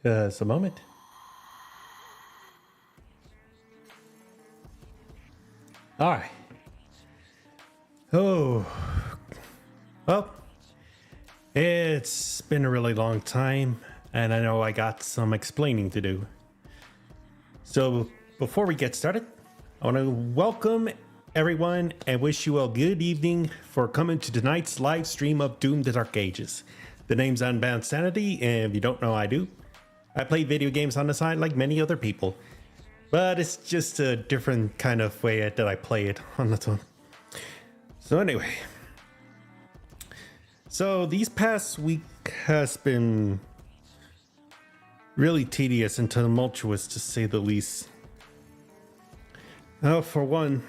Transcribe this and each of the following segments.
Just a moment. All right. Oh, well, it's been a really long time, and I know I got some explaining to do. So before we get started, I want to welcome everyone and wish you all good evening for coming to tonight's live stream of Doom the Dark Ages. The name's Unbound Sanity, and if you don't know, I do. I play video games on the side like many other people, but it's just a different kind of way that I play it on the phone. So anyway, so these past week has been really tedious and tumultuous to say the least. For one,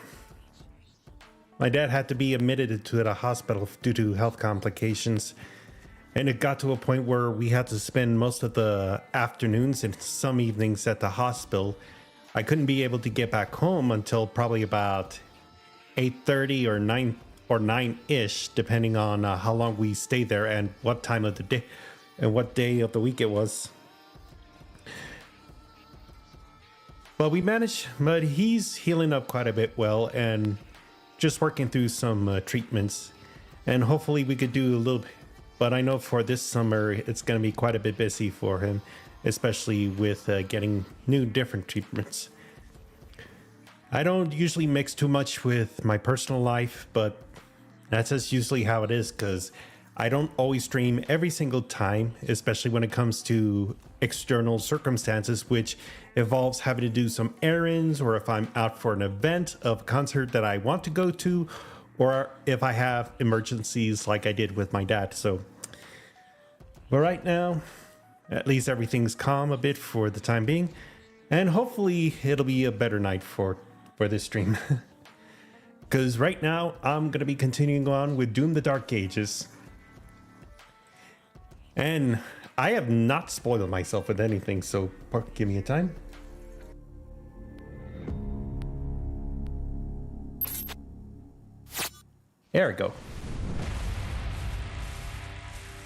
my dad had to be admitted to the hospital due to health complications. And it got to a point where we had to spend most of the afternoons and some evenings at the hospital. I couldn't be able to get back home until probably about 8:30 or 9-ish, depending on how long we stayed there and what time of the day and what day of the week it was. But we managed, but he's healing up quite a bit well and just working through some treatments. And hopefully we could do a little bit. But I know for this summer, it's going to be quite a bit busy for him, especially with getting new different treatments. I don't usually mix too much with my personal life, but that's just usually how it is because I don't always stream every single time, especially when it comes to external circumstances, which involves having to do some errands or if I'm out for an event of a concert that I want to go to, or if I have emergencies like I did with my dad. But right now, at least everything's calm a bit for the time being, and hopefully it'll be a better night for this stream. Because right now, I'm going to be continuing on with Doom the Dark Ages. And I have not spoiled myself with anything, so give me a time. There we go.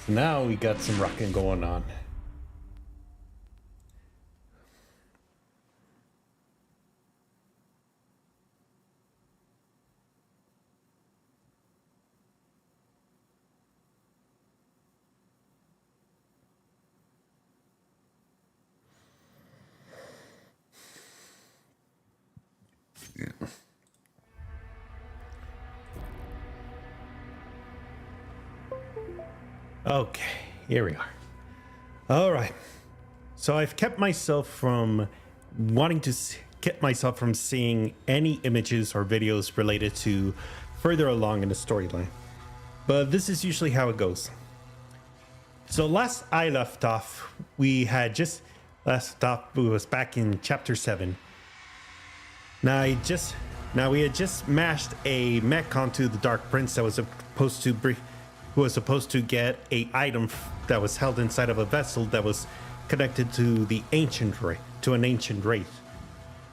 So now we got some rocking going on. Okay, here we are. All right. So I've kept myself from wanting to get myself from seeing any images or videos related to further along in the storyline. But this is usually how it goes. So last I left off, we was back in chapter 7. Now we had just mashed a mech onto the Dark Prince that was supposed to who was supposed to get a item that was held inside of a vessel that was connected to an ancient wraith.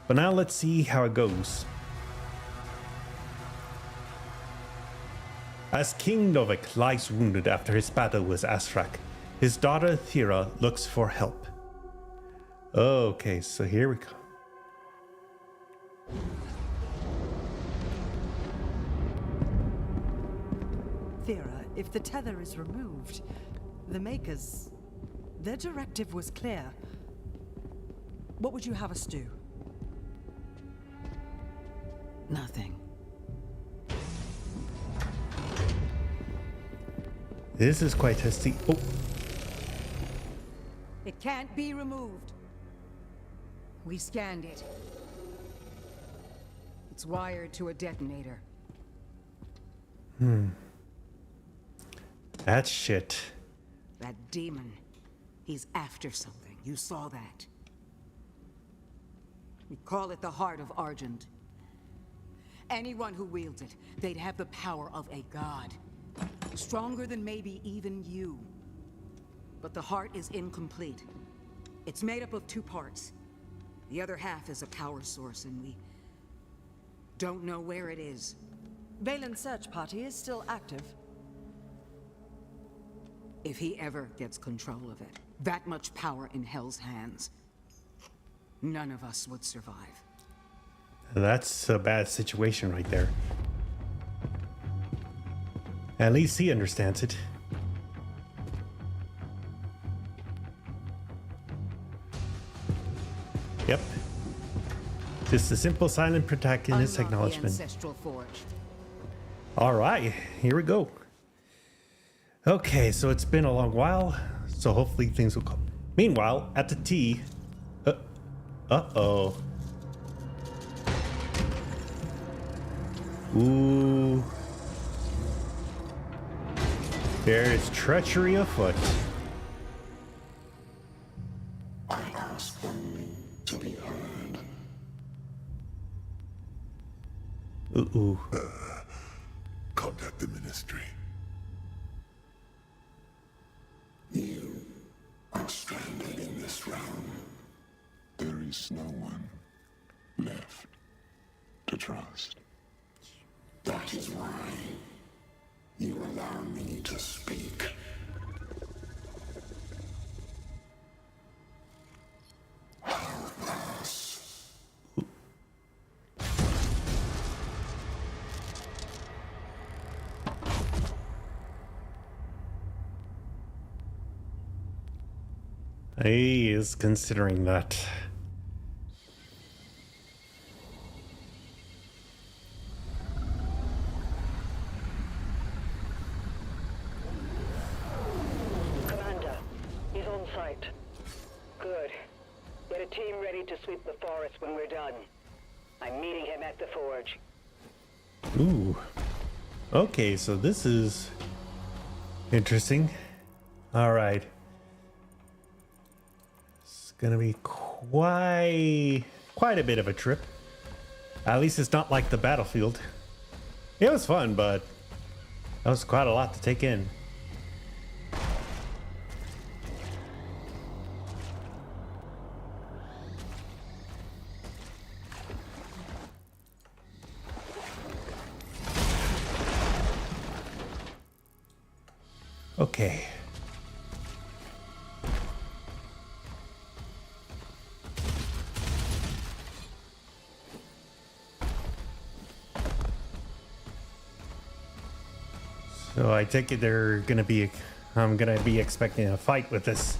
But now let's see how it goes. As King Novik lies wounded after his battle with Astrak, his daughter Thera looks for help. Okay, so here we go. Thera, if the tether is removed, the Makers, their directive was clear. What would you have us do? Nothing. This is quite testy. Oh, It can't be removed. We scanned it. It's wired to a detonator. that's shit. That demon, he's after something. You saw that. We call it the Heart of Argent. Anyone who wields it, they'd have the power of a god. Stronger than maybe even you. But the heart is incomplete. It's made up of 2 parts. The other half is a power source, and we don't know where it is. Valen's search party is still active. If he ever gets control of it, that much power in Hell's hands, none of us would survive. That's a bad situation right there. At least he understands it. Yep. Just a simple silent protagonist Unlock the acknowledgement. Ancestral Forge. All right, here we go. Okay, so it's been a long while, so hopefully things will come. Meanwhile, at the tea. Uh-oh. Ooh. There is treachery afoot. I ask them to be heard. Ooh. Contact the ministry. You are stranded in this realm. There is no one left to trust. That is why you allow me to speak. Help us. He is considering that. Commander, he's on site. Good. Get a team ready to sweep the forest when we're done. I'm meeting him at the forge. Ooh. Okay, so this is interesting. All right. It's gonna be quite a bit of a trip. At least it's not like the battlefield. It was fun, but that was quite a lot to take in. Okay. So I take it I'm gonna be expecting a fight with this.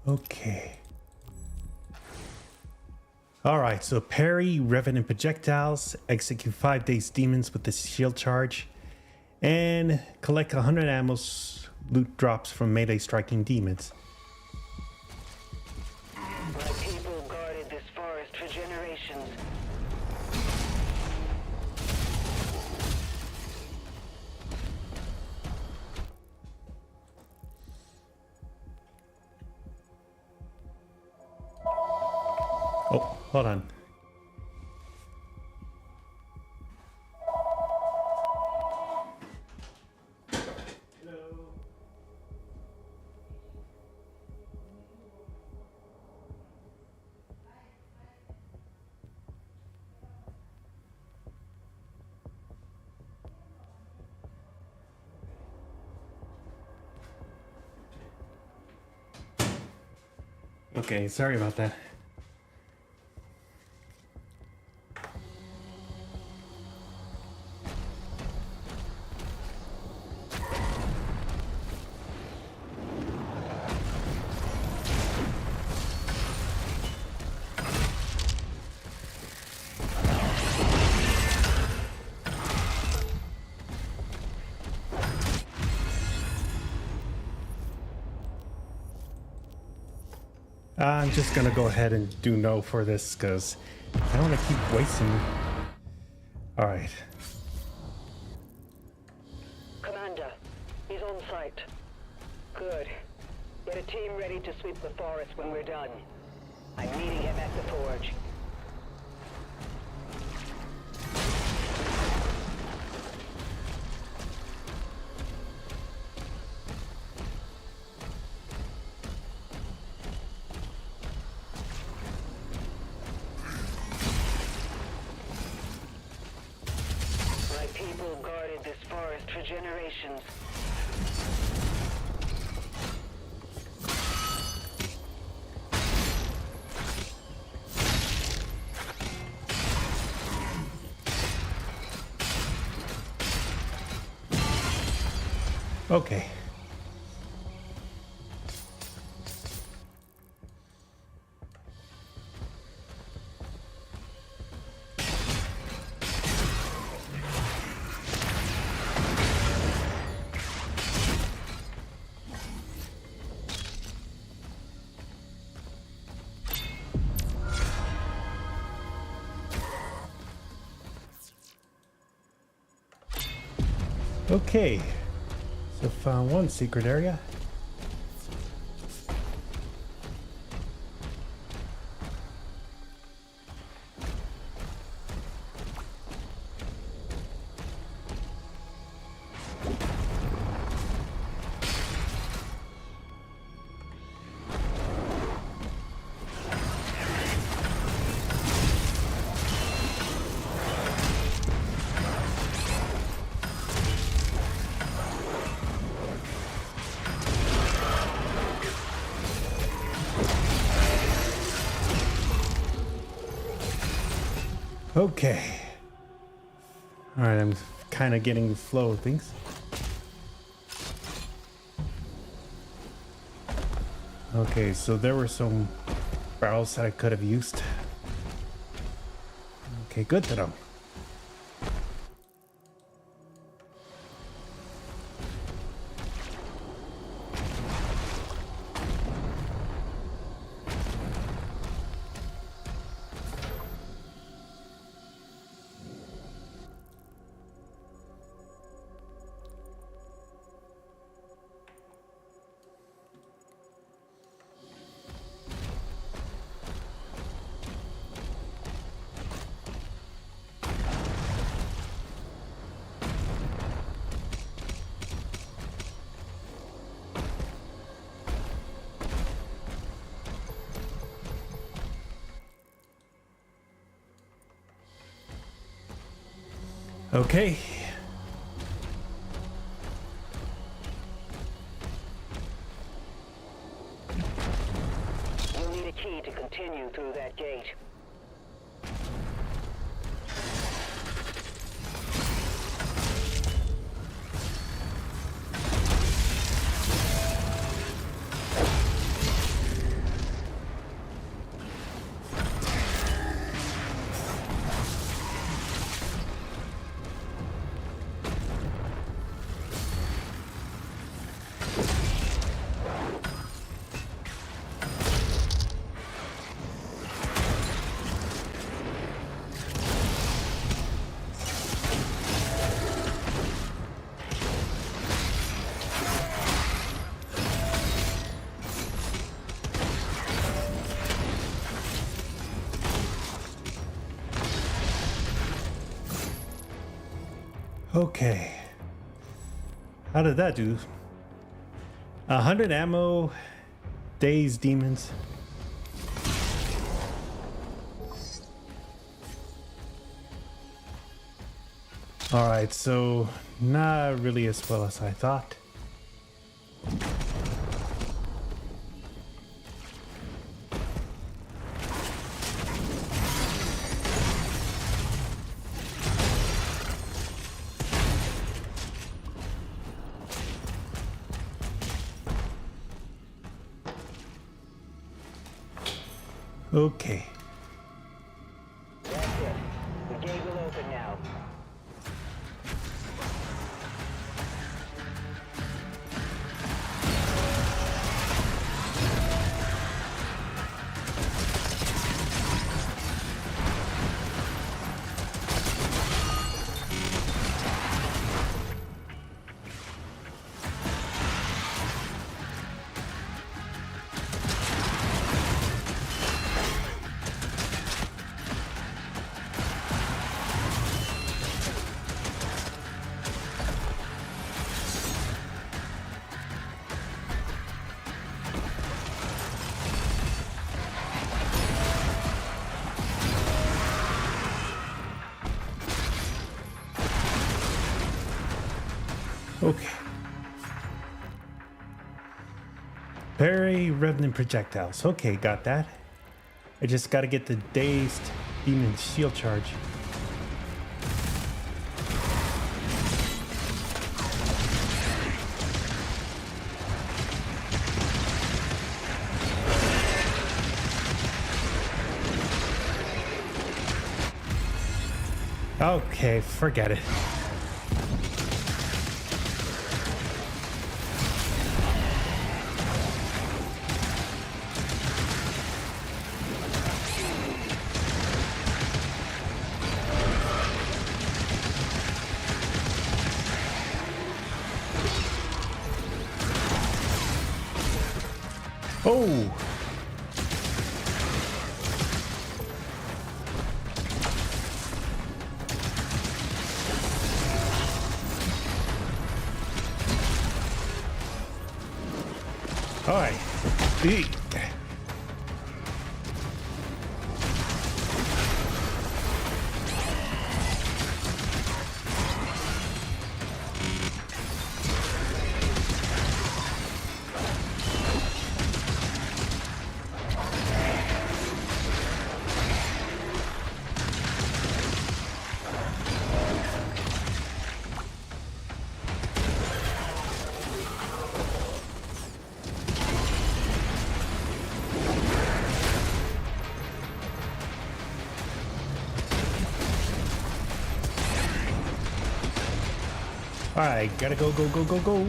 Okay. Alright, so parry Revenant projectiles, execute 5 days demons with the shield charge, and collect 100 ammo loot drops from melee striking demons. My people guarded this forest for generations. Oh, hold on. Okay, sorry about that. I'm just gonna go ahead and do no for this because I don't want to keep wasting. All right. Commander, he's on site. Good. Get Get a team ready to sweep the forest when we're done. I'm meeting him at the forge. My people guarded this forest for generations. Okay. Okay. So found one secret area. Okay. All right, I'm kind of getting the flow of things. Okay, so there were some barrels that I could have used. Okay, good to know. Okay. You'll need a key to continue through that gate. Okay. How did that do? 100 ammo, dazed demons. Alright, so not really as well as I thought. Okay. That's it. The gate will open now. Okay. Parry Revenant projectiles. Okay, got that. I just gotta get the dazed demon shield charge. Okay, forget it. Oh! Alright. Alright, gotta go, go, go, go, go.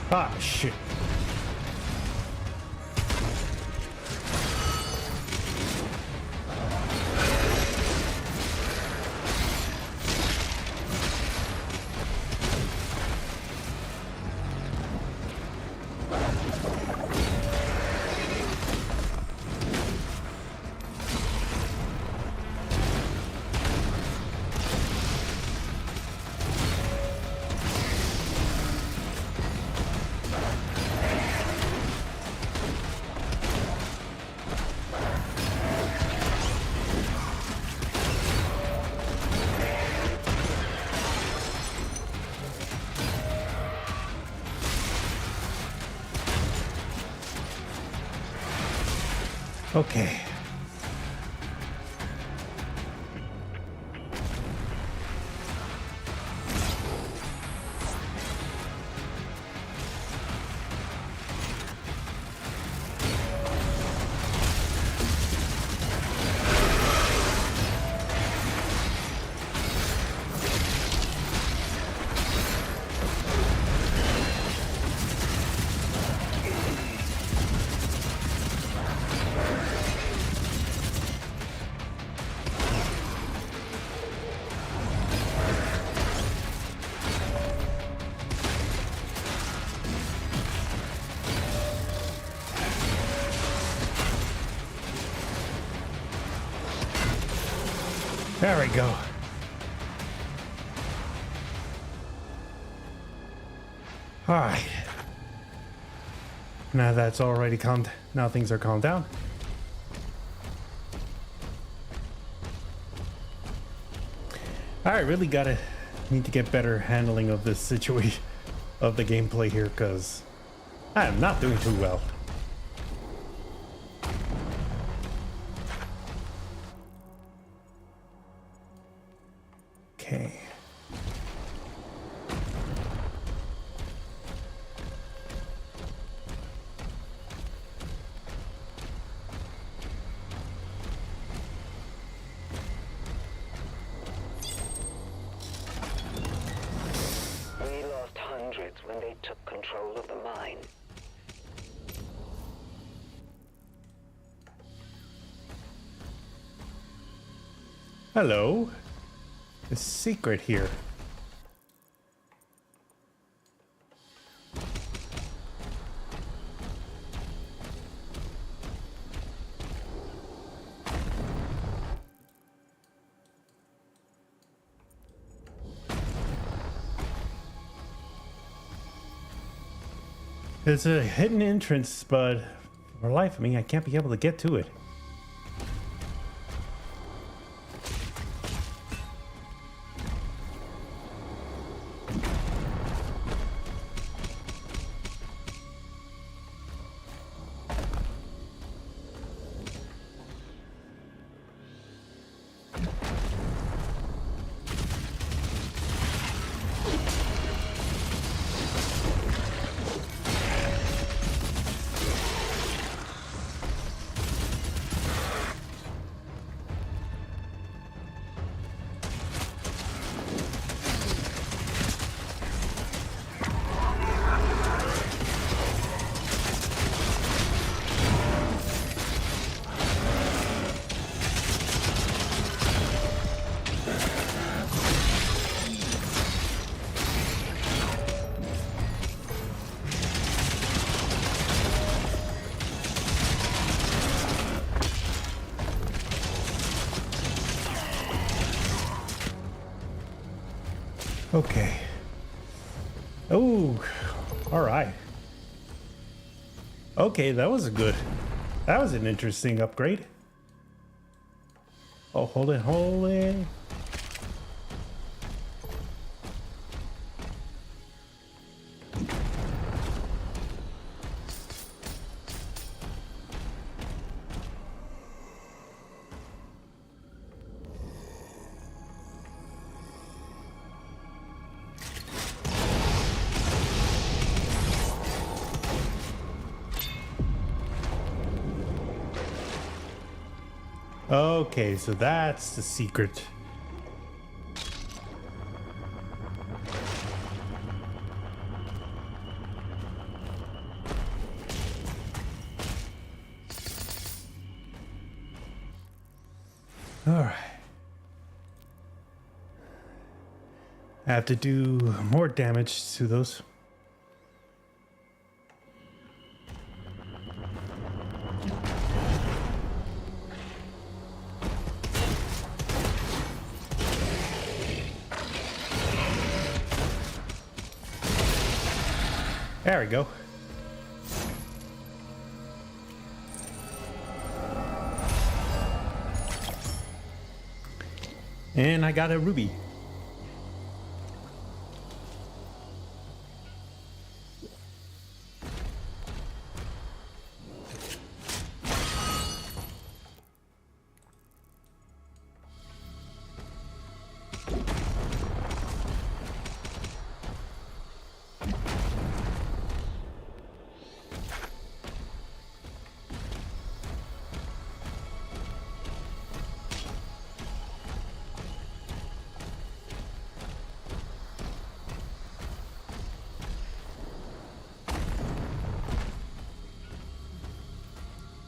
Ah, shit. Okay. There we go. All right. Now that's already calmed. Now things are calmed down. I really need to get better handling of this situation, of the gameplay here, because I am not doing too well. Okay. We lost hundreds when they took control of the mine. Hello. The secret here. There's a hidden entrance, but for the life of me, I can't be able to get to it. Okay. Oh, all right. Okay, that was an interesting upgrade. Oh, hold it, hold it. Okay, so that's the secret. All right. I have to do more damage to those. There we go. And I got a ruby.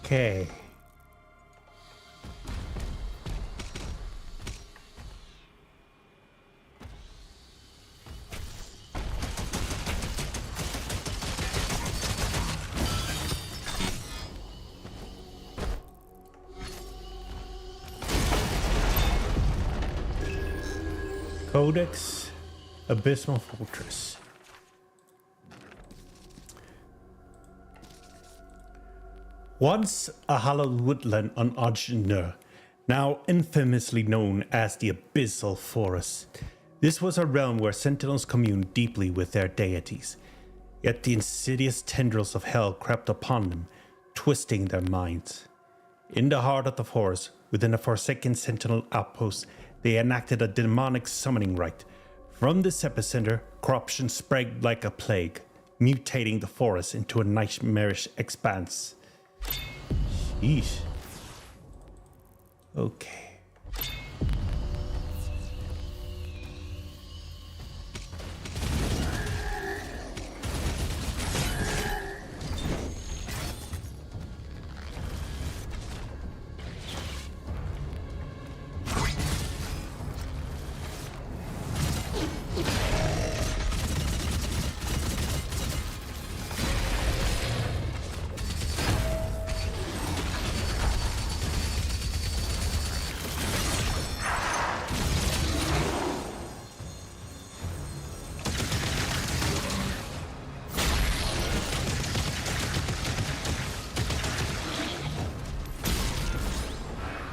Okay. Codex Abysmal Fortress. Once a hallowed woodland on Arjuna, now infamously known as the Abyssal Forest, this was a realm where sentinels communed deeply with their deities. Yet the insidious tendrils of hell crept upon them, twisting their minds. In the heart of the forest, within a forsaken sentinel outpost, they enacted a demonic summoning rite. From this epicenter, corruption spread like a plague, mutating the forest into a nightmarish expanse. Sheesh. Okay.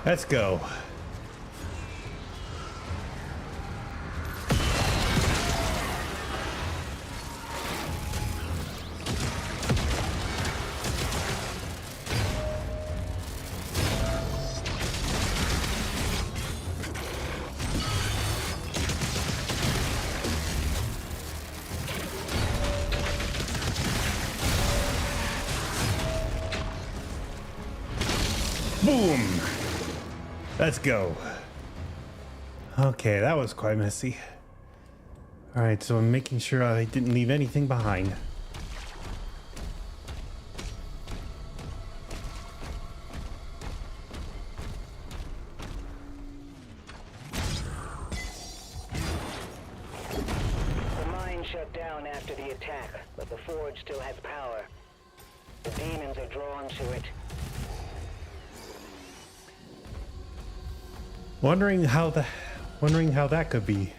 Let's go. Boom! Let's go. Okay, that was quite messy. Alright, so I'm making sure I didn't leave anything behind. The mine shut down after the attack, but the forge still has power. The demons are drawn to it. Wondering how that could be.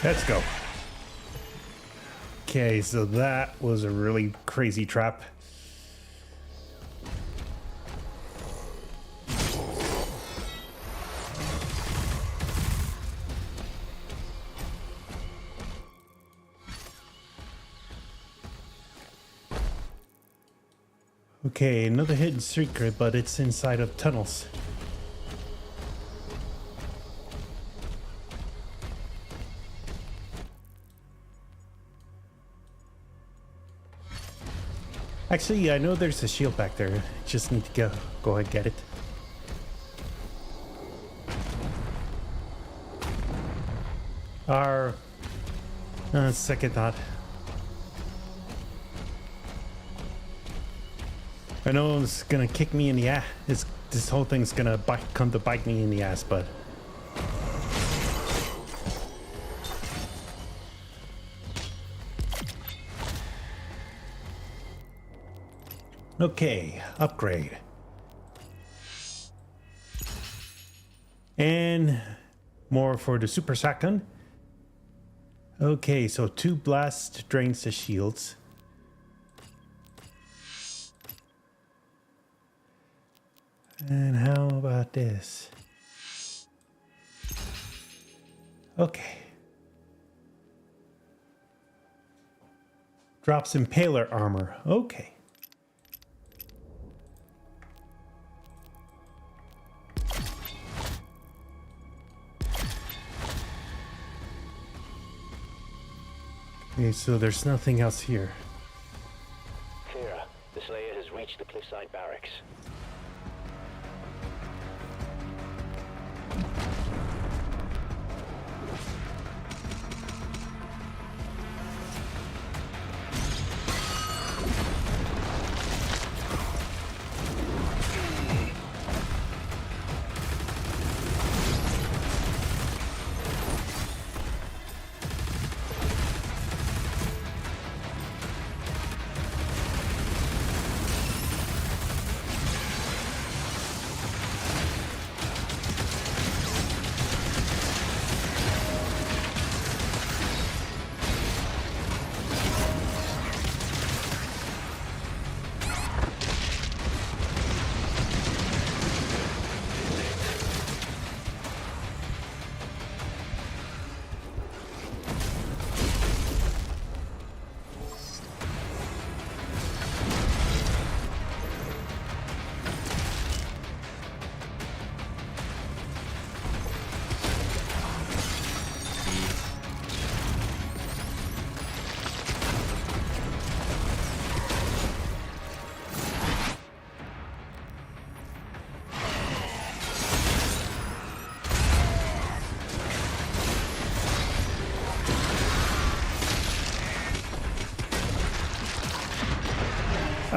Let's go. Okay, so that was a really crazy trap. Okay, another hidden secret, but it's inside of tunnels. Actually, I know there's a shield back there. Just need to go ahead and get it. Our second thought. I know it's gonna kick me in the ass. This whole thing's gonna come to bite me in the ass, but okay, upgrade. And more for the super shotgun. Okay, so 2 blast drains the shields. And how about this? Okay. Drops impaler armor. Okay. Okay, so there's nothing else here. Thera, the Slayer has reached the cliffside barracks.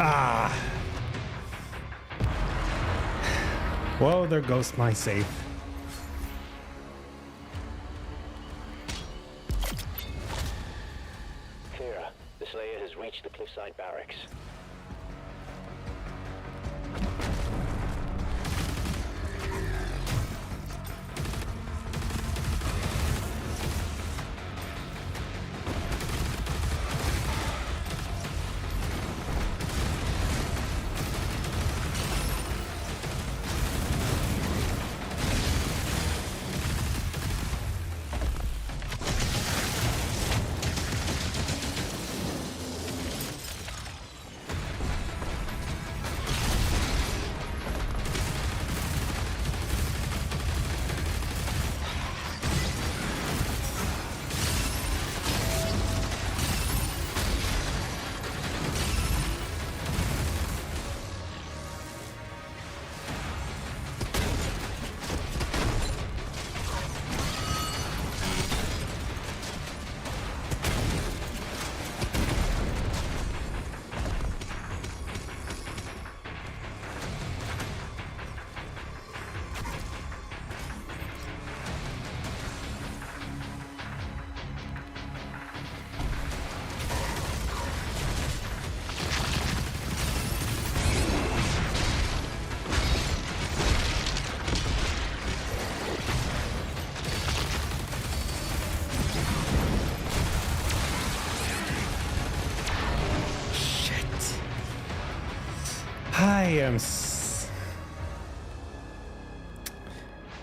Ah. Well, there goes my save. Thera, the Slayer has reached the cliffside barracks.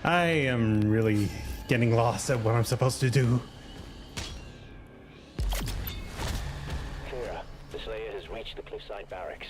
I am really getting lost at what I'm supposed to do. Kira, the Slayer has reached the cliffside barracks.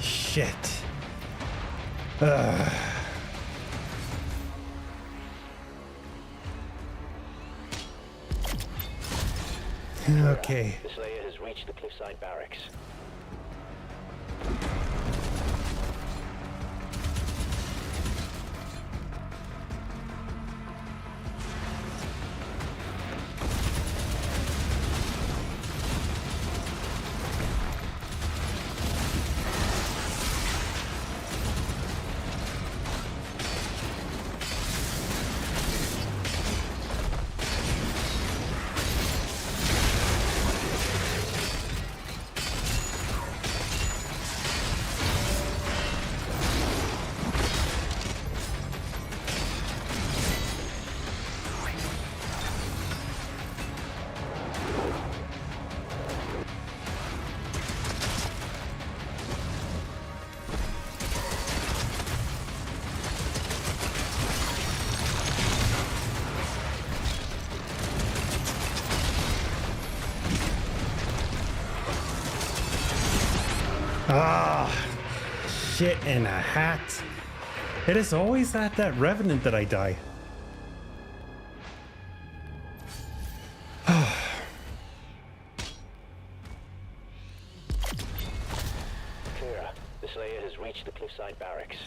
Shit. Okay. The Slayer has reached the cliffside barracks. Ah, shit in a hat. It is always at that Revenant that I die. Kira, the Slayer has reached the cliffside barracks.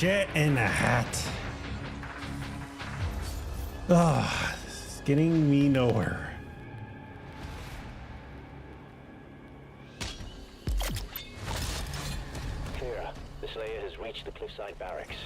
Shit in a hat. Ah, this is getting me nowhere. Kira, the Slayer has reached the cliffside barracks.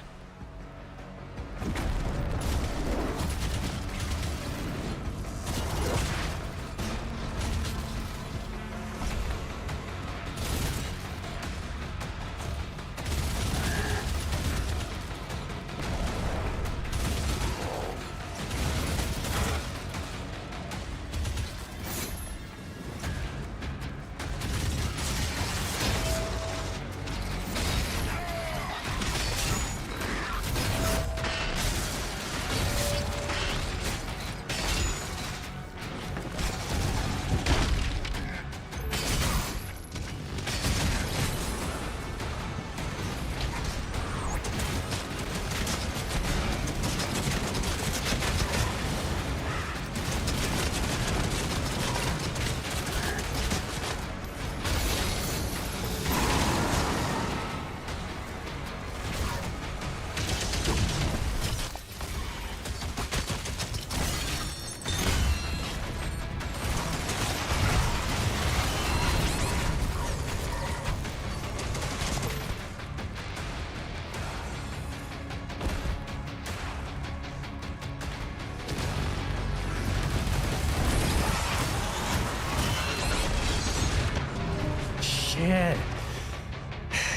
shit.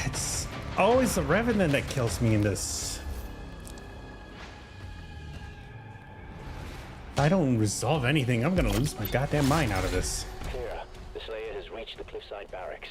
It's always the Revenant that kills me in this. If I don't resolve anything, I'm gonna lose my goddamn mind out of this. Thera, the Slayer has reached the cliffside barracks.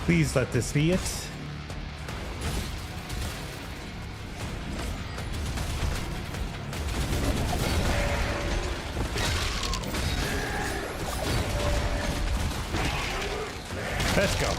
Please let this be it. Let's go.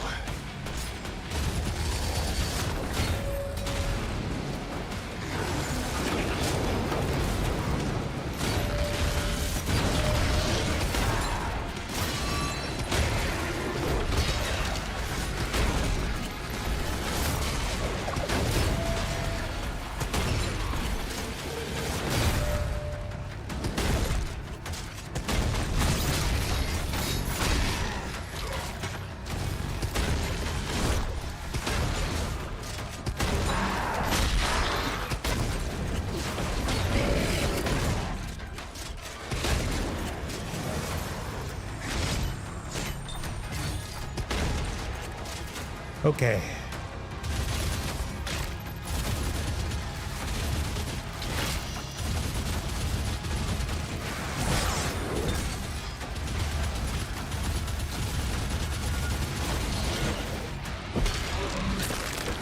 Okay.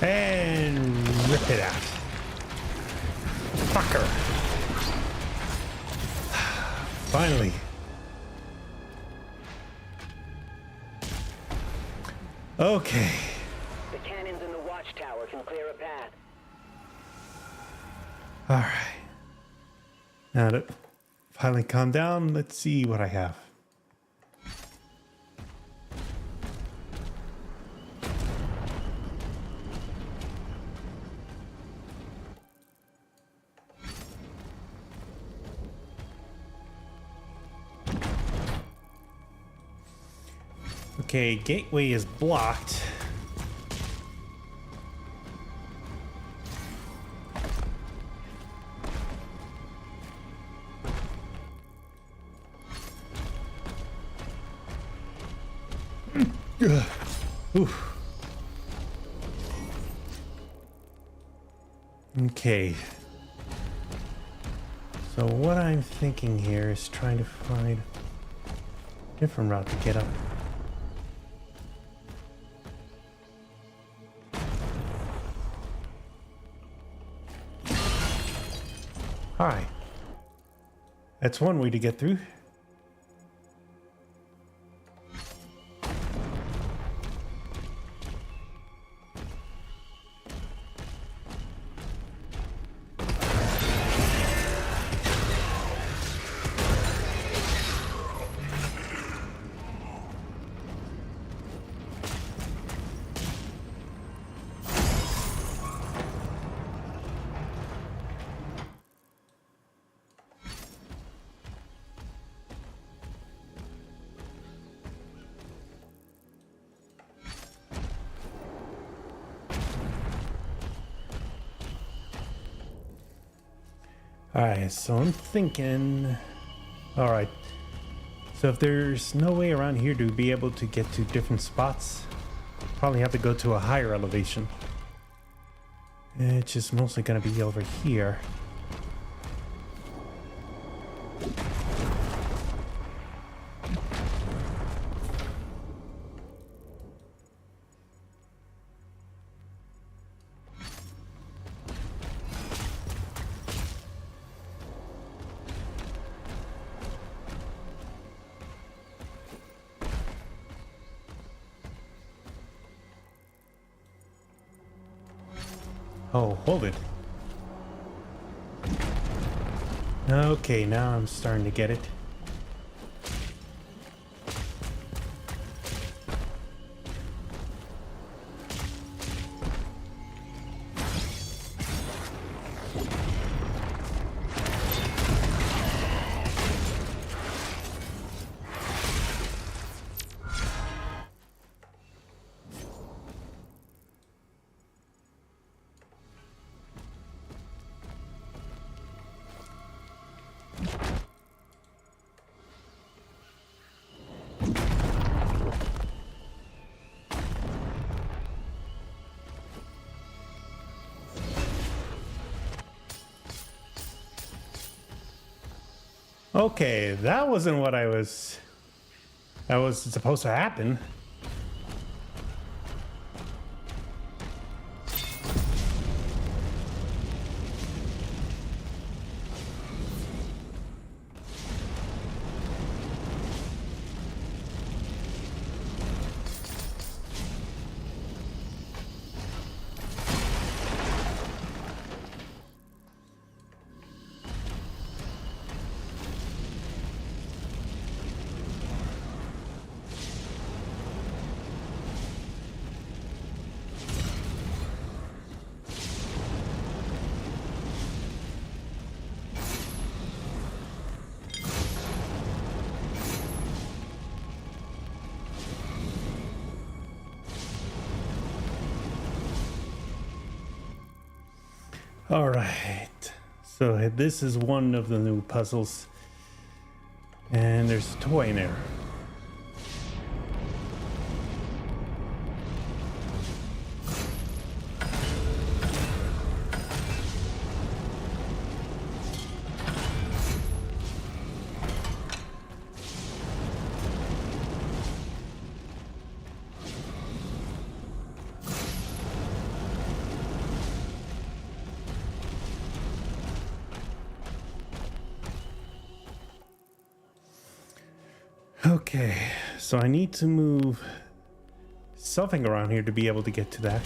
And rip it out. Fucker. Finally. Okay. The cannons in the watchtower can clear a path. All right. Now to finally calm down, let's see what I have. Okay, gateway is blocked. Oof. Okay. So what I'm thinking here is trying to find a different route to get up. Alright. That's one way to get through. Alright, so I'm thinking... Alright. So if there's no way around here to be able to get to different spots, probably have to go to a higher elevation. It's just mostly gonna be over here. Oh, hold it. Okay, now I'm starting to get it. Okay, that wasn't what that was supposed to happen. All right, so this is one of the new puzzles, and there's a toy in there. Okay, so I need to move something around here to be able to get to that.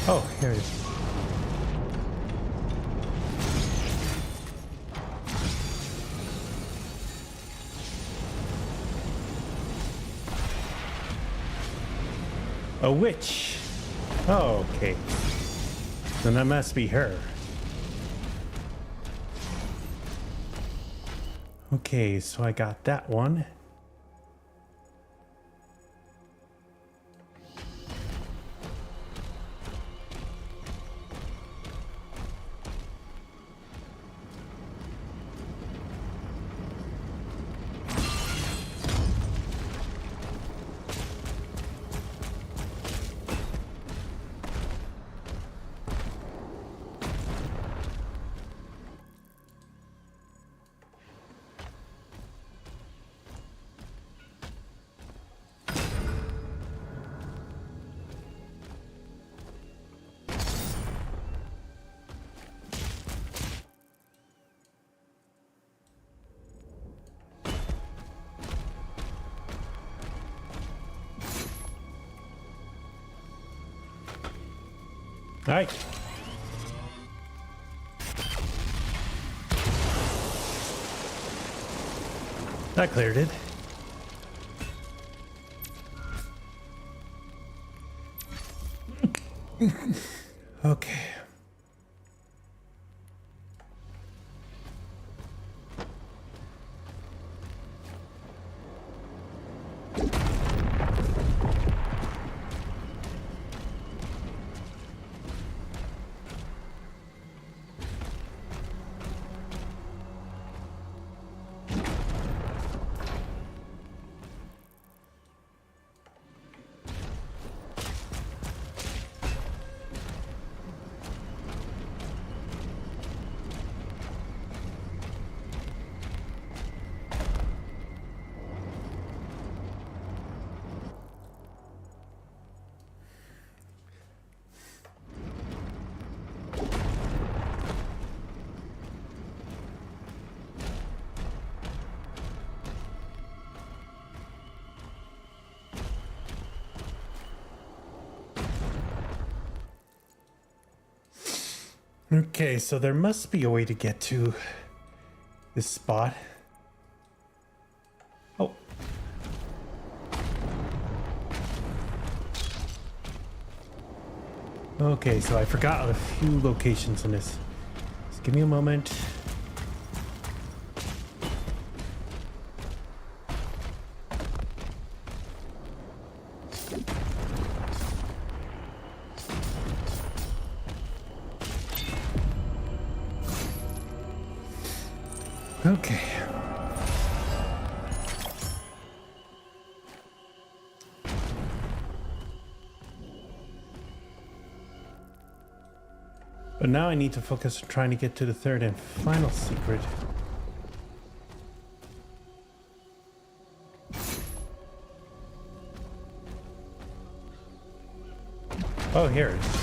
Oh, here it is. A witch. Oh, okay. Then that must be her. Okay, so I got that one. Alright. That cleared it. Okay. Okay, so there must be a way to get to this spot. Oh. Okay, so I forgot a few locations on this. Just give me a moment. Okay. But now I need to focus on trying to get to the third and final secret. Oh, here it is.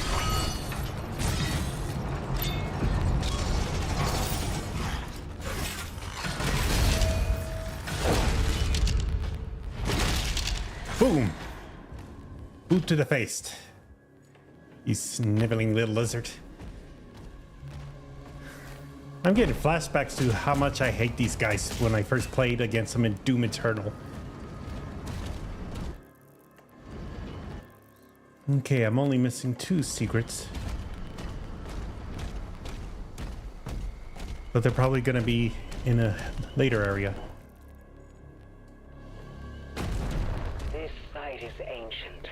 Boom! Boot to the face. You sniveling little lizard. I'm getting flashbacks to how much I hate these guys when I first played against them in Doom Eternal. Okay, I'm only missing 2 secrets. But they're probably gonna be in a later area. This site is ancient.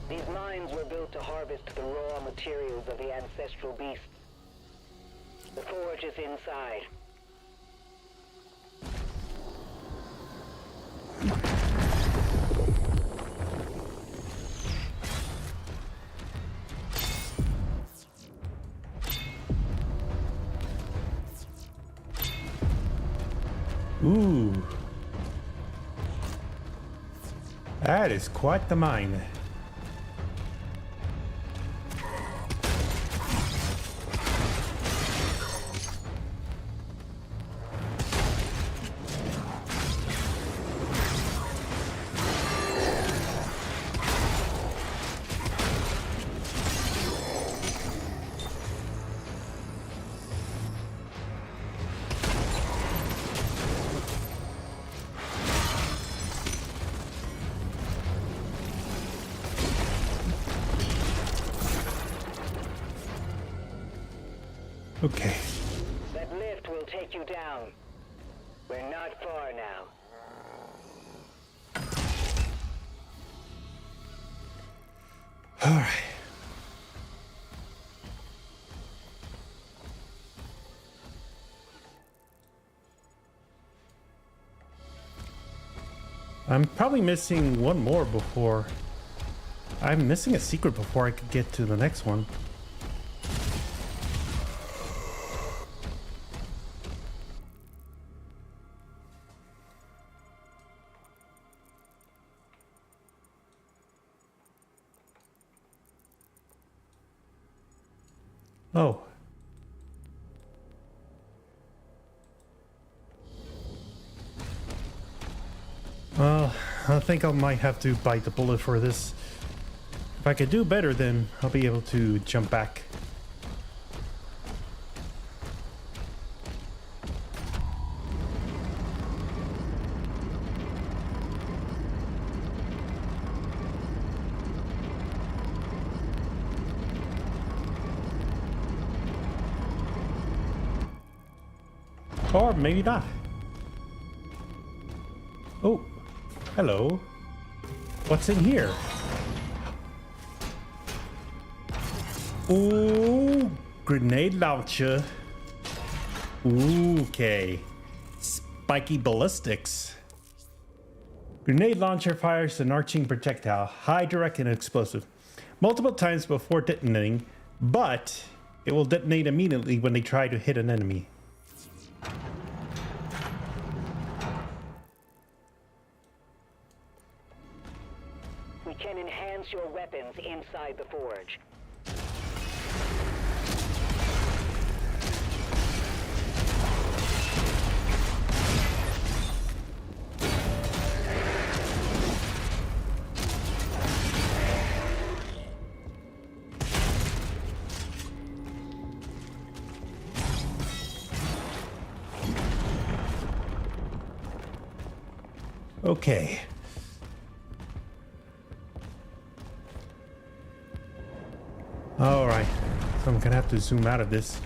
These mines were built to harvest the raw materials of the ancestral beasts. The forge is inside. Ooh. That is quite the mine. Okay. That lift will take you down. We're not far now. All right. I'm probably missing one more before. I'm missing a secret before I could get to the next one. Oh. Well, I think I might have to bite the bullet for this. If If I could do better, then I'll be able to jump back. Or maybe not. Oh, hello. What's in here? Ooh, grenade launcher. Ooh, okay. Spiky ballistics. Grenade launcher fires an arcing projectile, high, direct, and explosive, multiple times before detonating, but it will detonate immediately when they try to hit an enemy. We can enhance your weapons inside the forge. Okay. All right. So I'm gonna have to zoom out of this.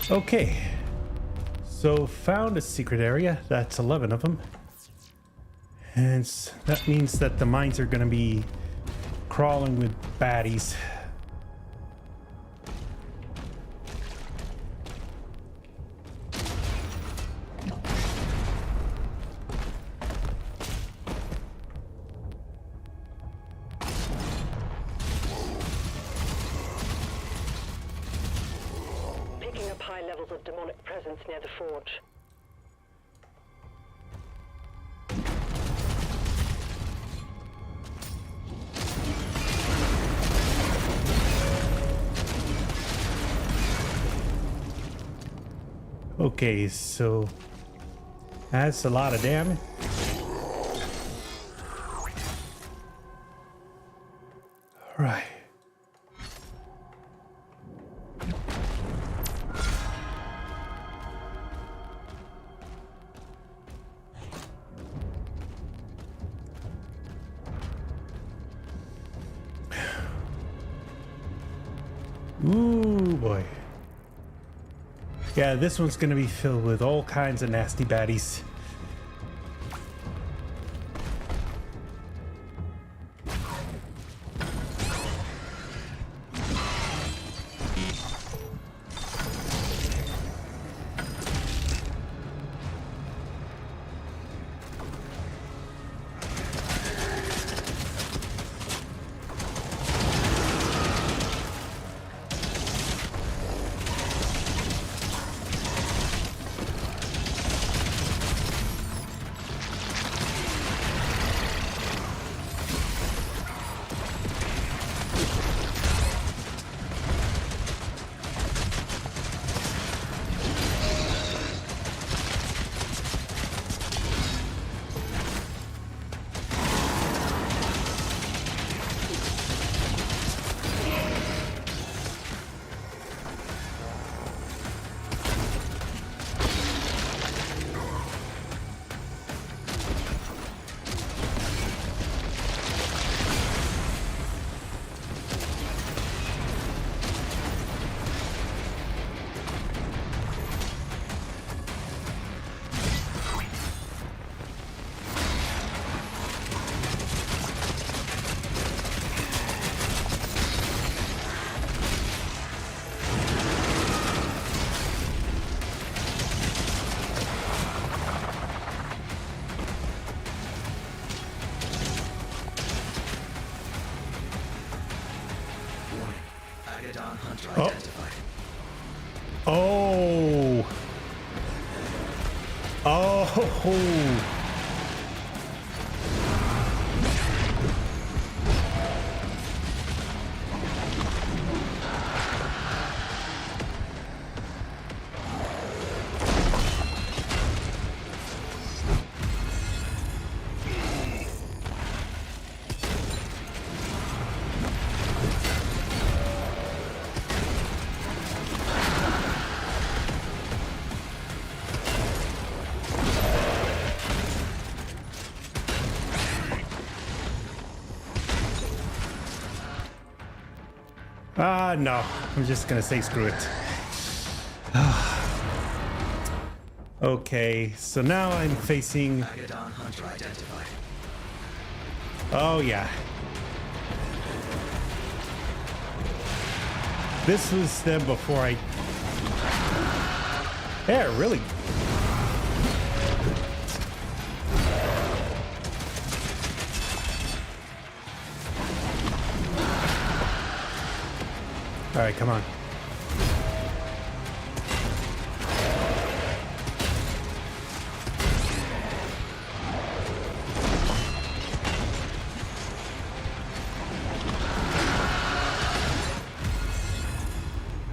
Okay. So found a secret area. That's 11 of them. And that means that the mines are going to be crawling with baddies. Picking up high levels of demonic presence near the forge. Okay, so that's a lot of damage. All right. Ooh, boy. Yeah, this one's gonna be filled with all kinds of nasty baddies. Oh. Oh. Oh. No. I'm just gonna say screw it. Okay, so now I'm facing... Agadon Hunter identified. Oh, yeah. This was them before I... Yeah, really. All right, come on.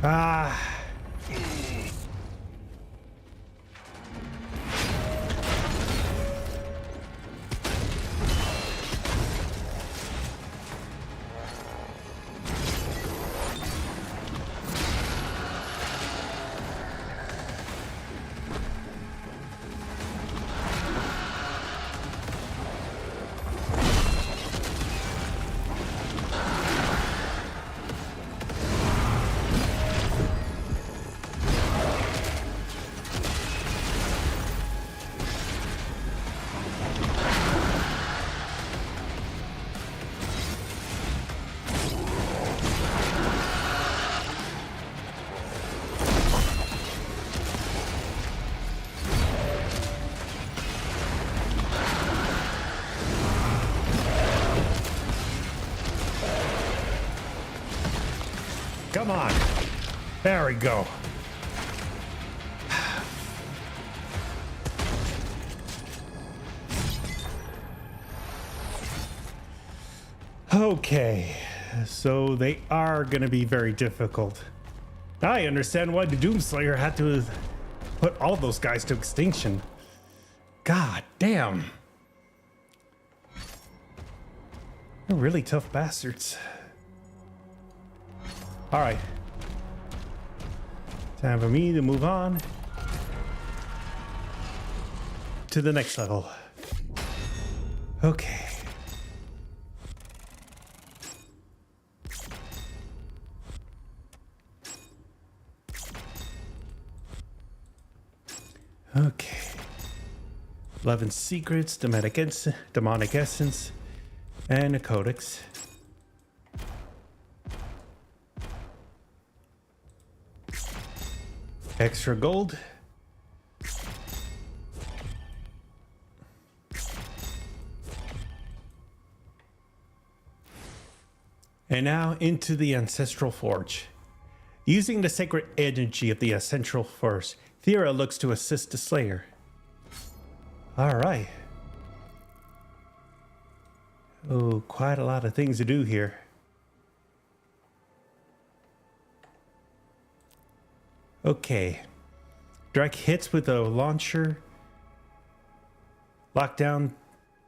Ah. Come on. There we go. Okay, so they are going to be very difficult. I understand why the Doomslayer had to put all those guys to extinction. God damn. They're really tough bastards. All right. Time for me to move on to the next level. Okay. Okay. 11 secrets, demonic essence, and a codex. Extra gold. And now into the Ancestral Forge. Using the sacred energy of the Ancestral Forge, Thera looks to assist the Slayer. All right. Oh, quite a lot of things to do here. Okay. Direct hits with a launcher. Lock down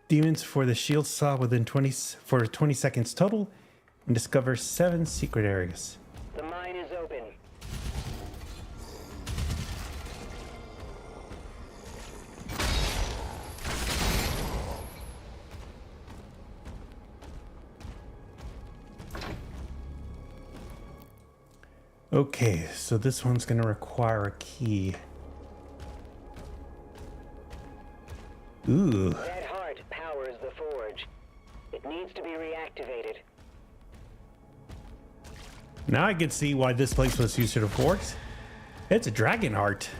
demons for the shield saw within 20 seconds total, and discover 7 secret areas. The mine is open. Okay, so this one's gonna require a key. Ooh. That heart powers the forge. It needs to be reactivated. Now I can see why this place was used to the forge. It's a dragon heart.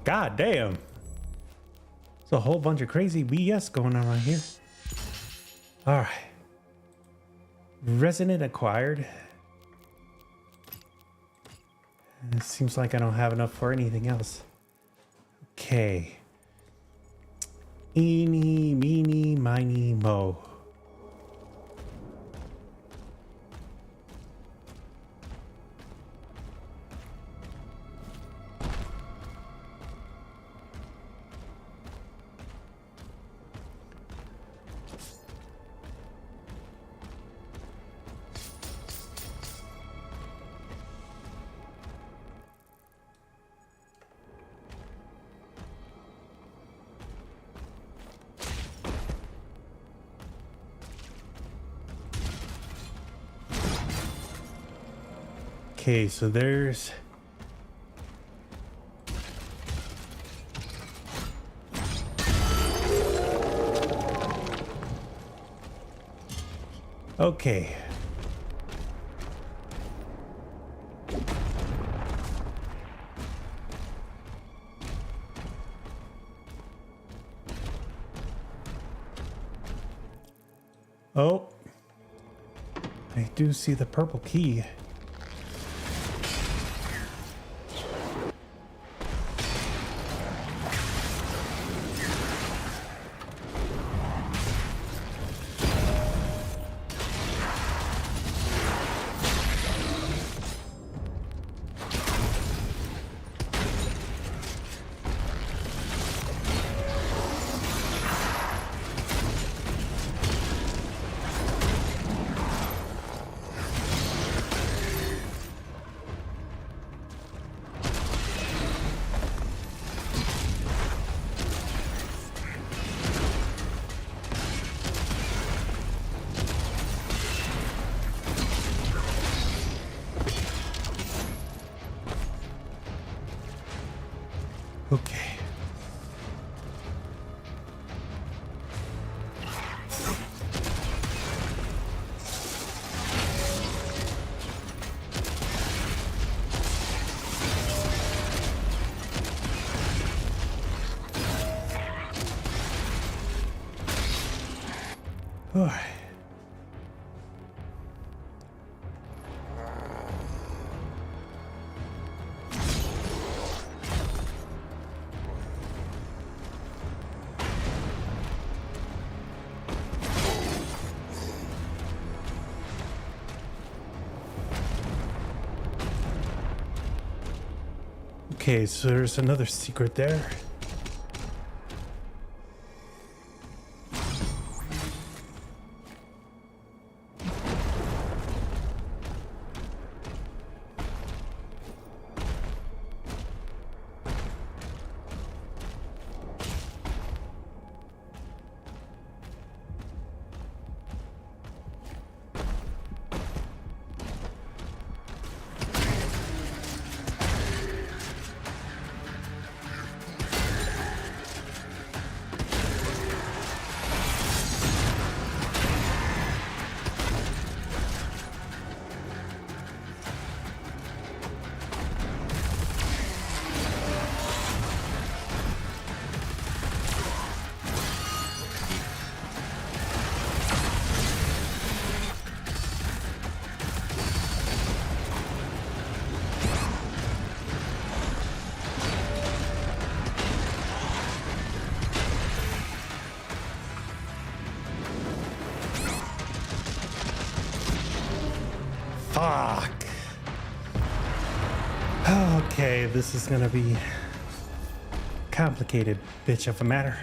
God damn. There's a whole bunch of crazy BS going on right here. All right. Resonant acquired. It seems like I don't have enough for anything else. Okay. Eeny, meeny, miny, mo. Okay, so there's... Okay. Oh. I do see the purple key. Okay. All right. Okay, so there's another secret there. Fuck. Okay, this is gonna be complicated, bitch of a matter.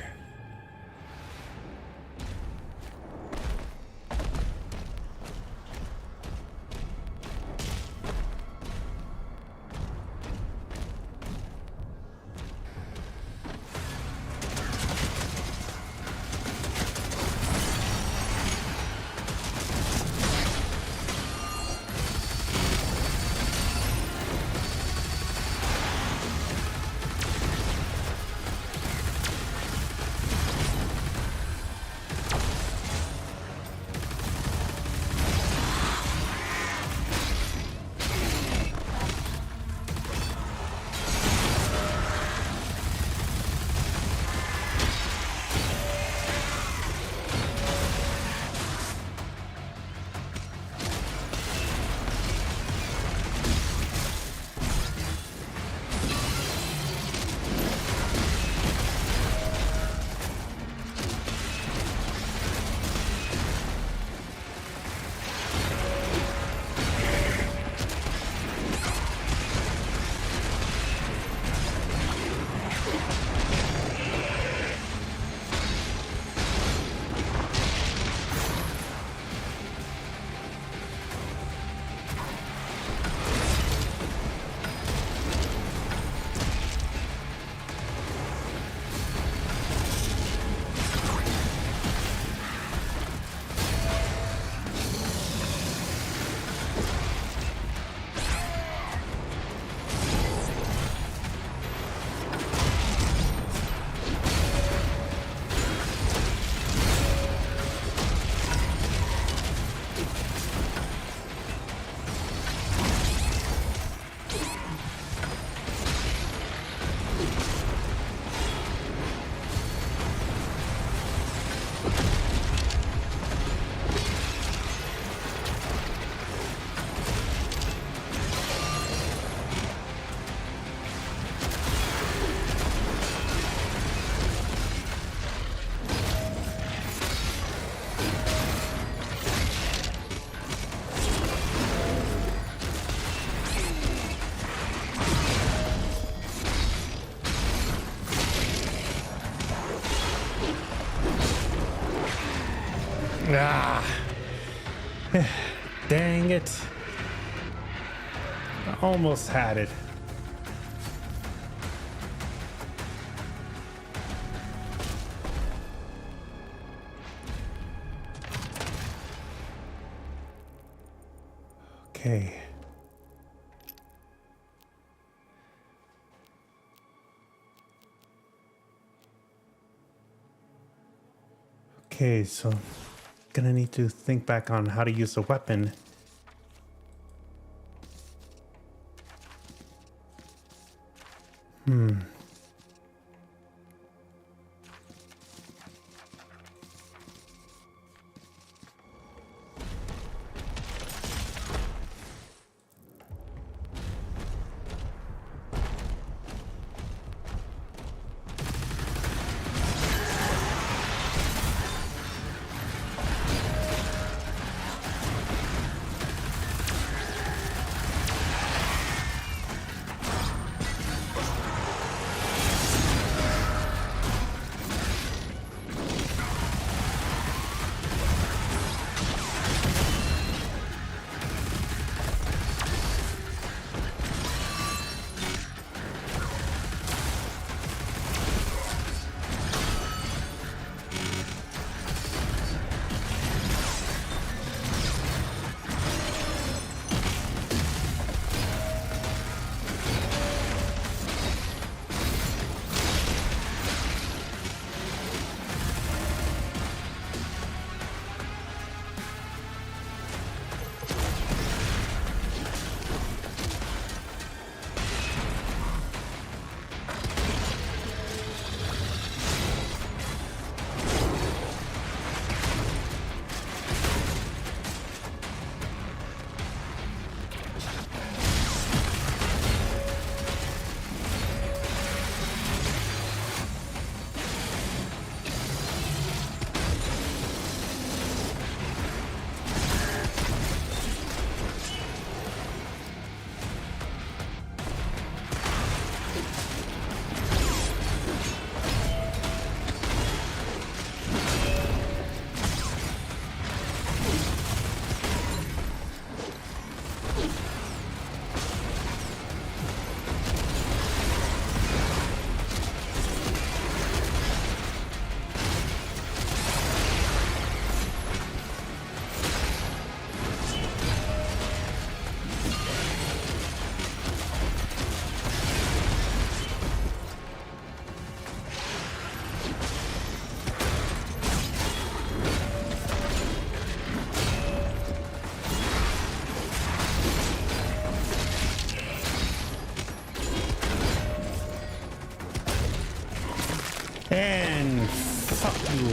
Ah. Dang it. I almost had it. Okay. Okay, so gonna need to think back on how to use a weapon. And fuck you,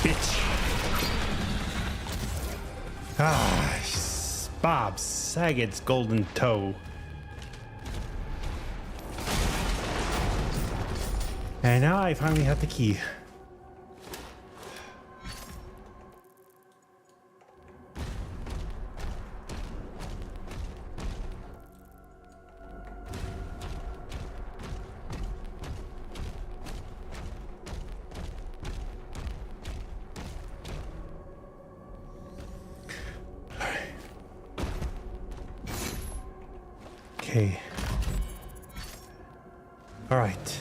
bitch. Ah, Bob Saget's golden toe. And now I finally have the key. Okay. All right.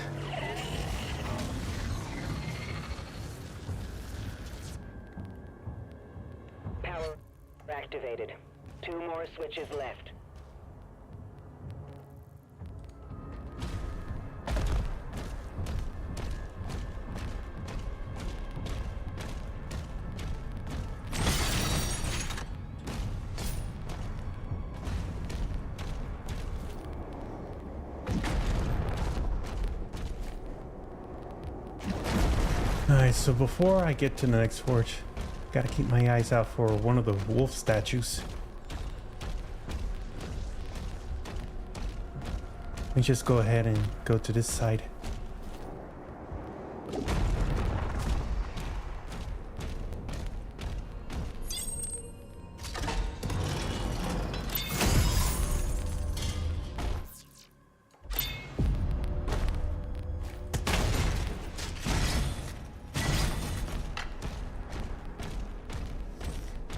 Power activated. 2 more switches left. Alright, so before I get to the next forge, gotta keep my eyes out for one of the wolf statues. Let me just go ahead and go to this side.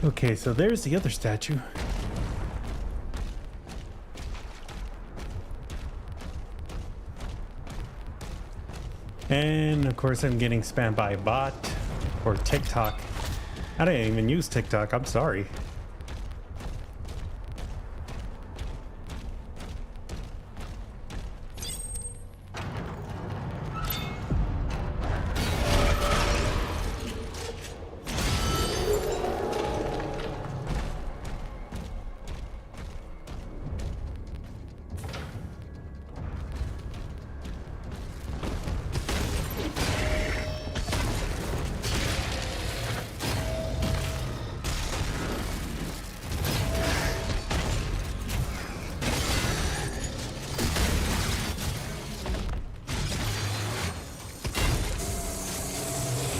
Okay, so there's the other statue. And of course I'm getting spammed by a bot or TikTok. I didn't even use TikTok, I'm sorry.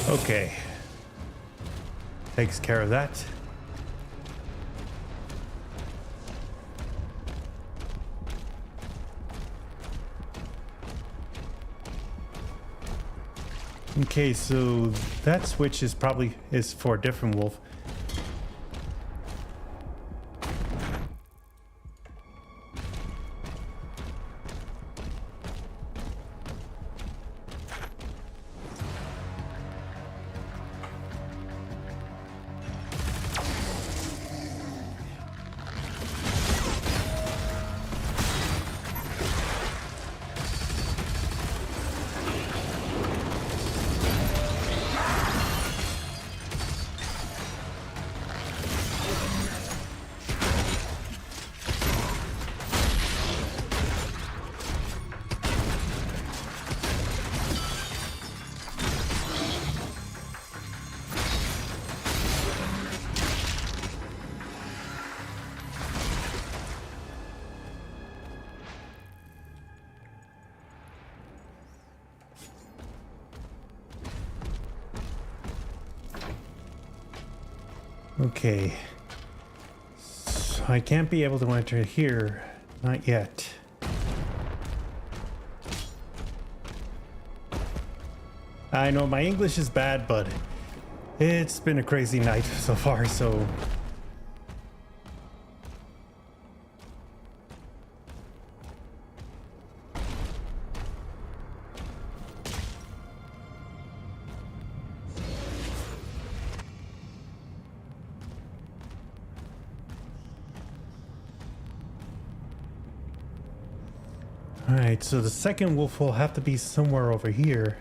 Okay. Takes care of that. Okay, so that switch is probably for a different wolf. Okay, so I can't be able to enter here, not yet. I know my English is bad, but it's been a crazy night so far, so... Alright, so the second wolf will have to be somewhere over here.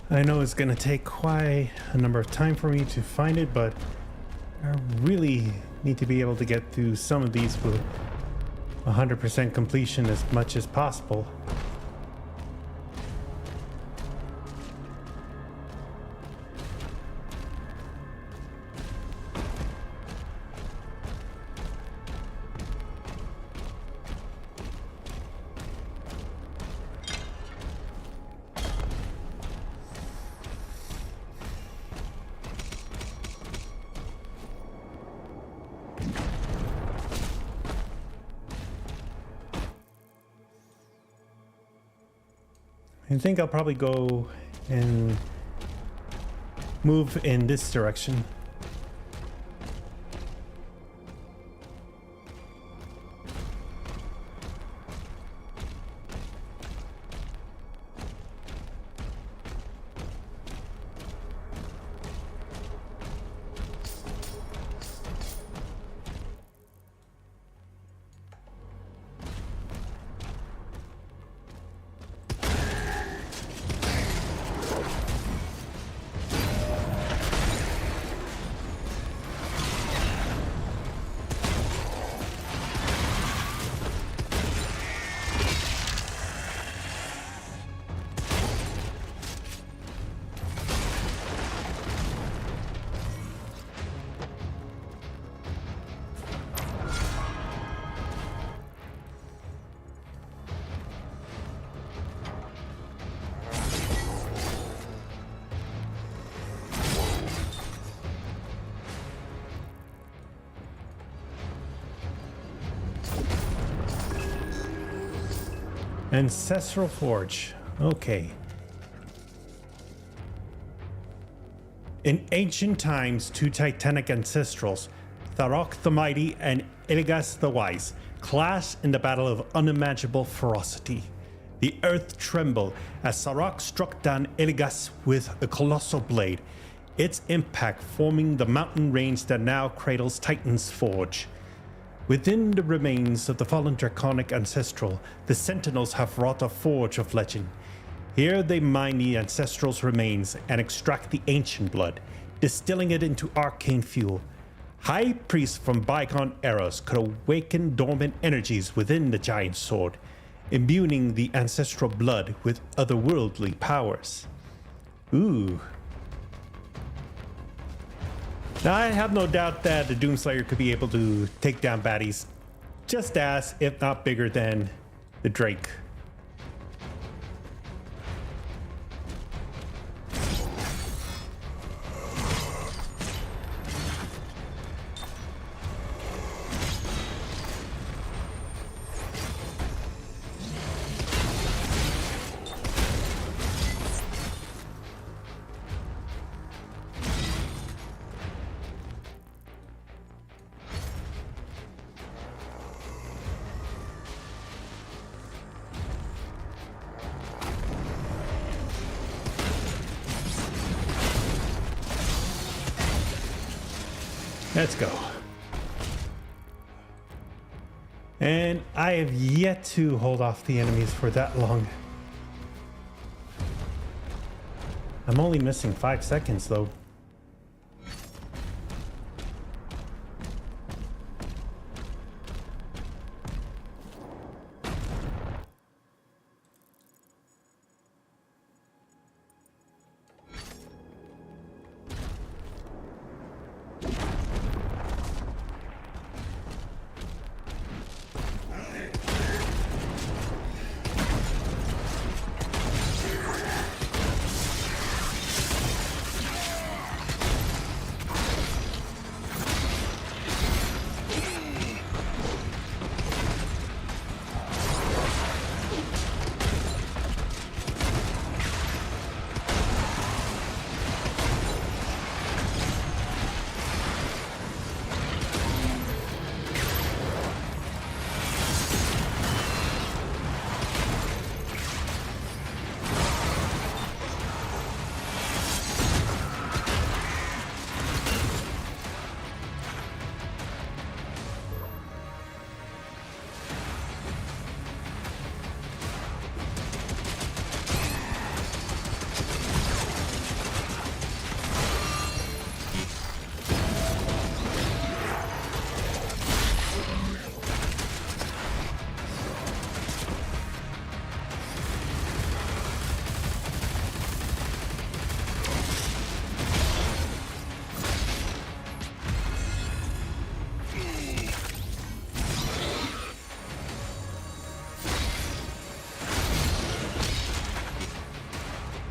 I know it's gonna take quite a number of time for me to find it, but I really need to be able to get through some of these with 100% completion as much as possible. I think I'll probably go and move in this direction. Ancestral Forge. Okay. In ancient times, two titanic ancestrals, Tharok the Mighty and Iligas the Wise, clashed in the battle of unimaginable ferocity. The earth trembled as Tharok struck down Iligas with a colossal blade, its impact forming the mountain range that now cradles Titan's Forge. Within the remains of the fallen draconic ancestral, the Sentinels have wrought a forge of legend. Here they mine the ancestral's remains and extract the ancient blood, distilling it into arcane fuel. High priests from bygone eras could awaken dormant energies within the giant sword, imbuing the ancestral blood with otherworldly powers. Ooh. Now, I have no doubt that the Doomslayer could be able to take down baddies just as, if not bigger than, the Drake. Let's go. And I have yet to hold off the enemies for that long. I'm only missing 5 seconds though.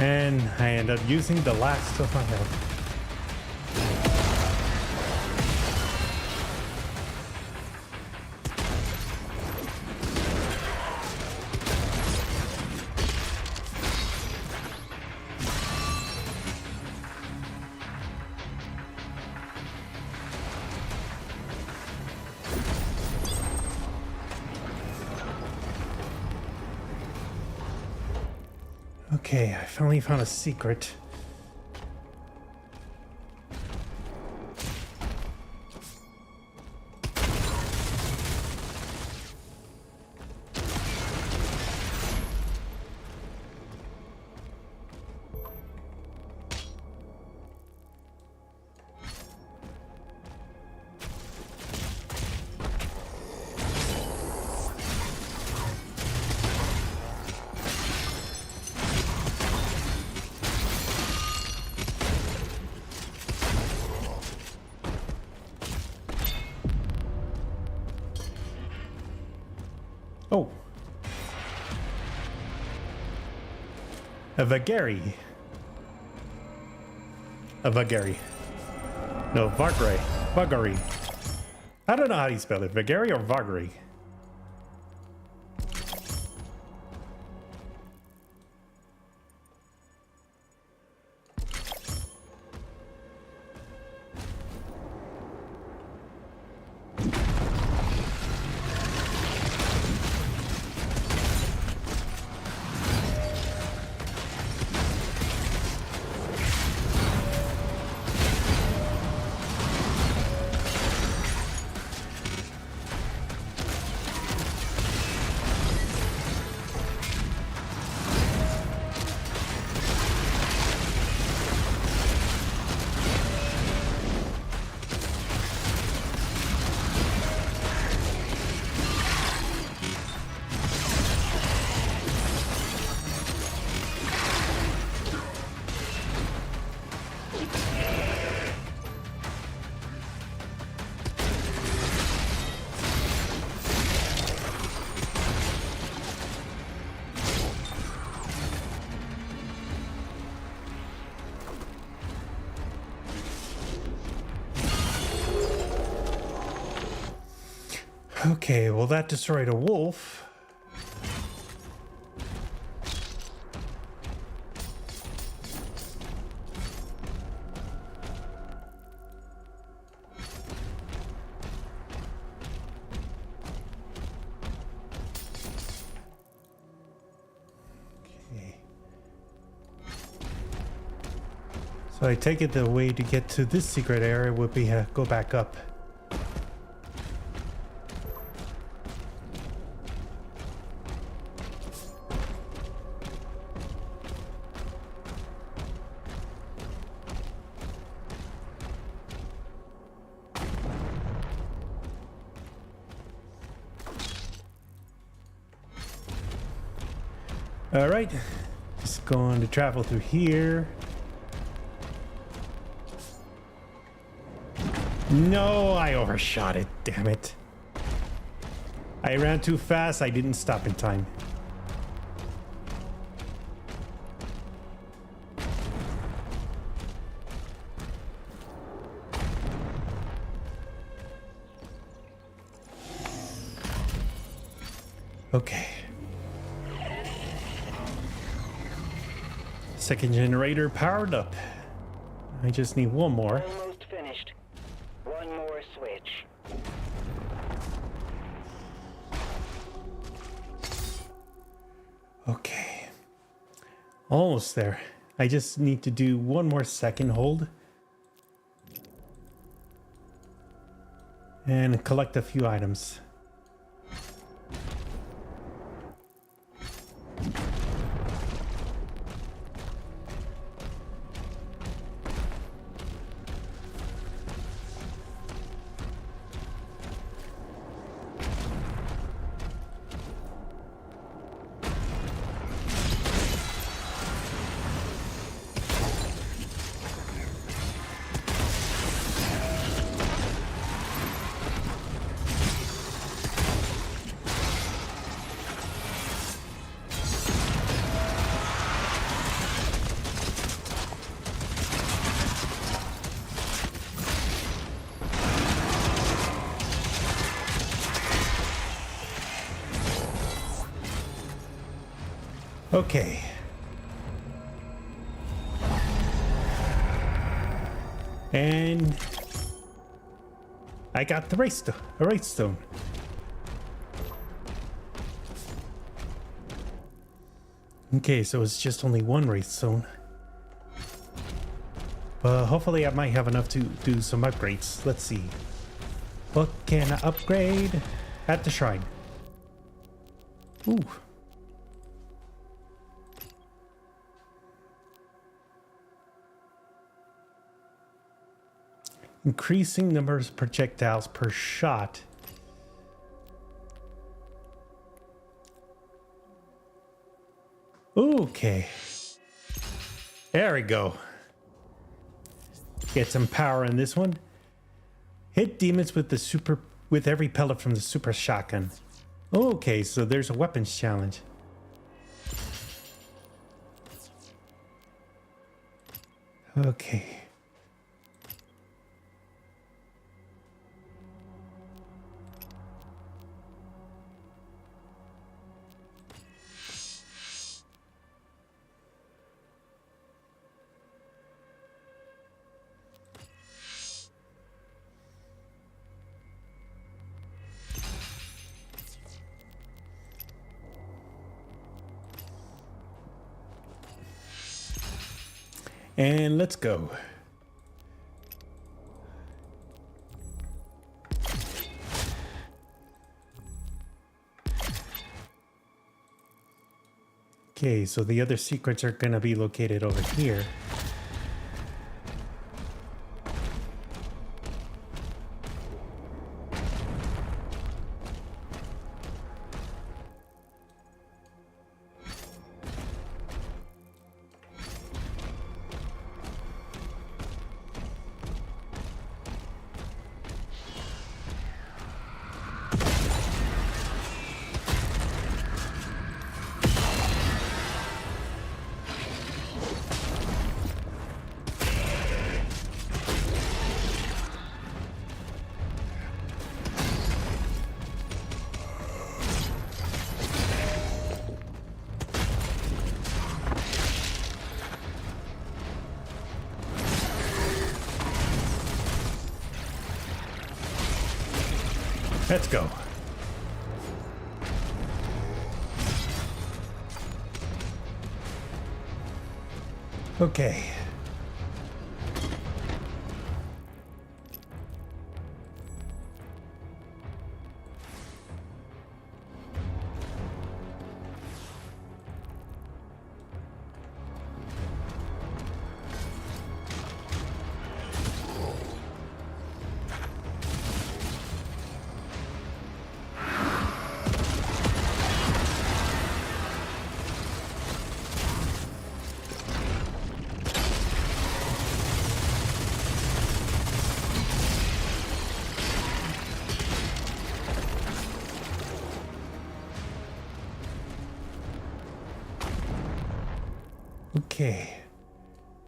And I end up using the last of my health. Okay, I finally found a secret. Oh. A Vagari. A Vagari. No, Vagari. Vagari. I don't know how you spell it. Vagari or Vagari? Okay, well that destroyed a wolf. Okay. So I take it the way to get to this secret area would be go back up. All right, just going to travel through here. No, I overshot it, damn it. I ran too fast, I didn't stop in time. Okay. Second generator powered up. I just need one more. Almost finished. One more switch. Okay. Almost there. I just need to do one more second hold. And collect a few items. Okay. And I got the wraith stone. Okay, so it's just only one wraith stone. But hopefully I might have enough to do some upgrades. Let's see. What can I upgrade at the shrine? Ooh. Increasing numbers of projectiles per shot. Okay. There we go. Get some power in this one. Hit demons with every pellet from the super shotgun. Okay, so there's a weapons challenge. Okay. And let's go. Okay, so the other secrets are gonna be located over here. Let's go. Okay. Okay.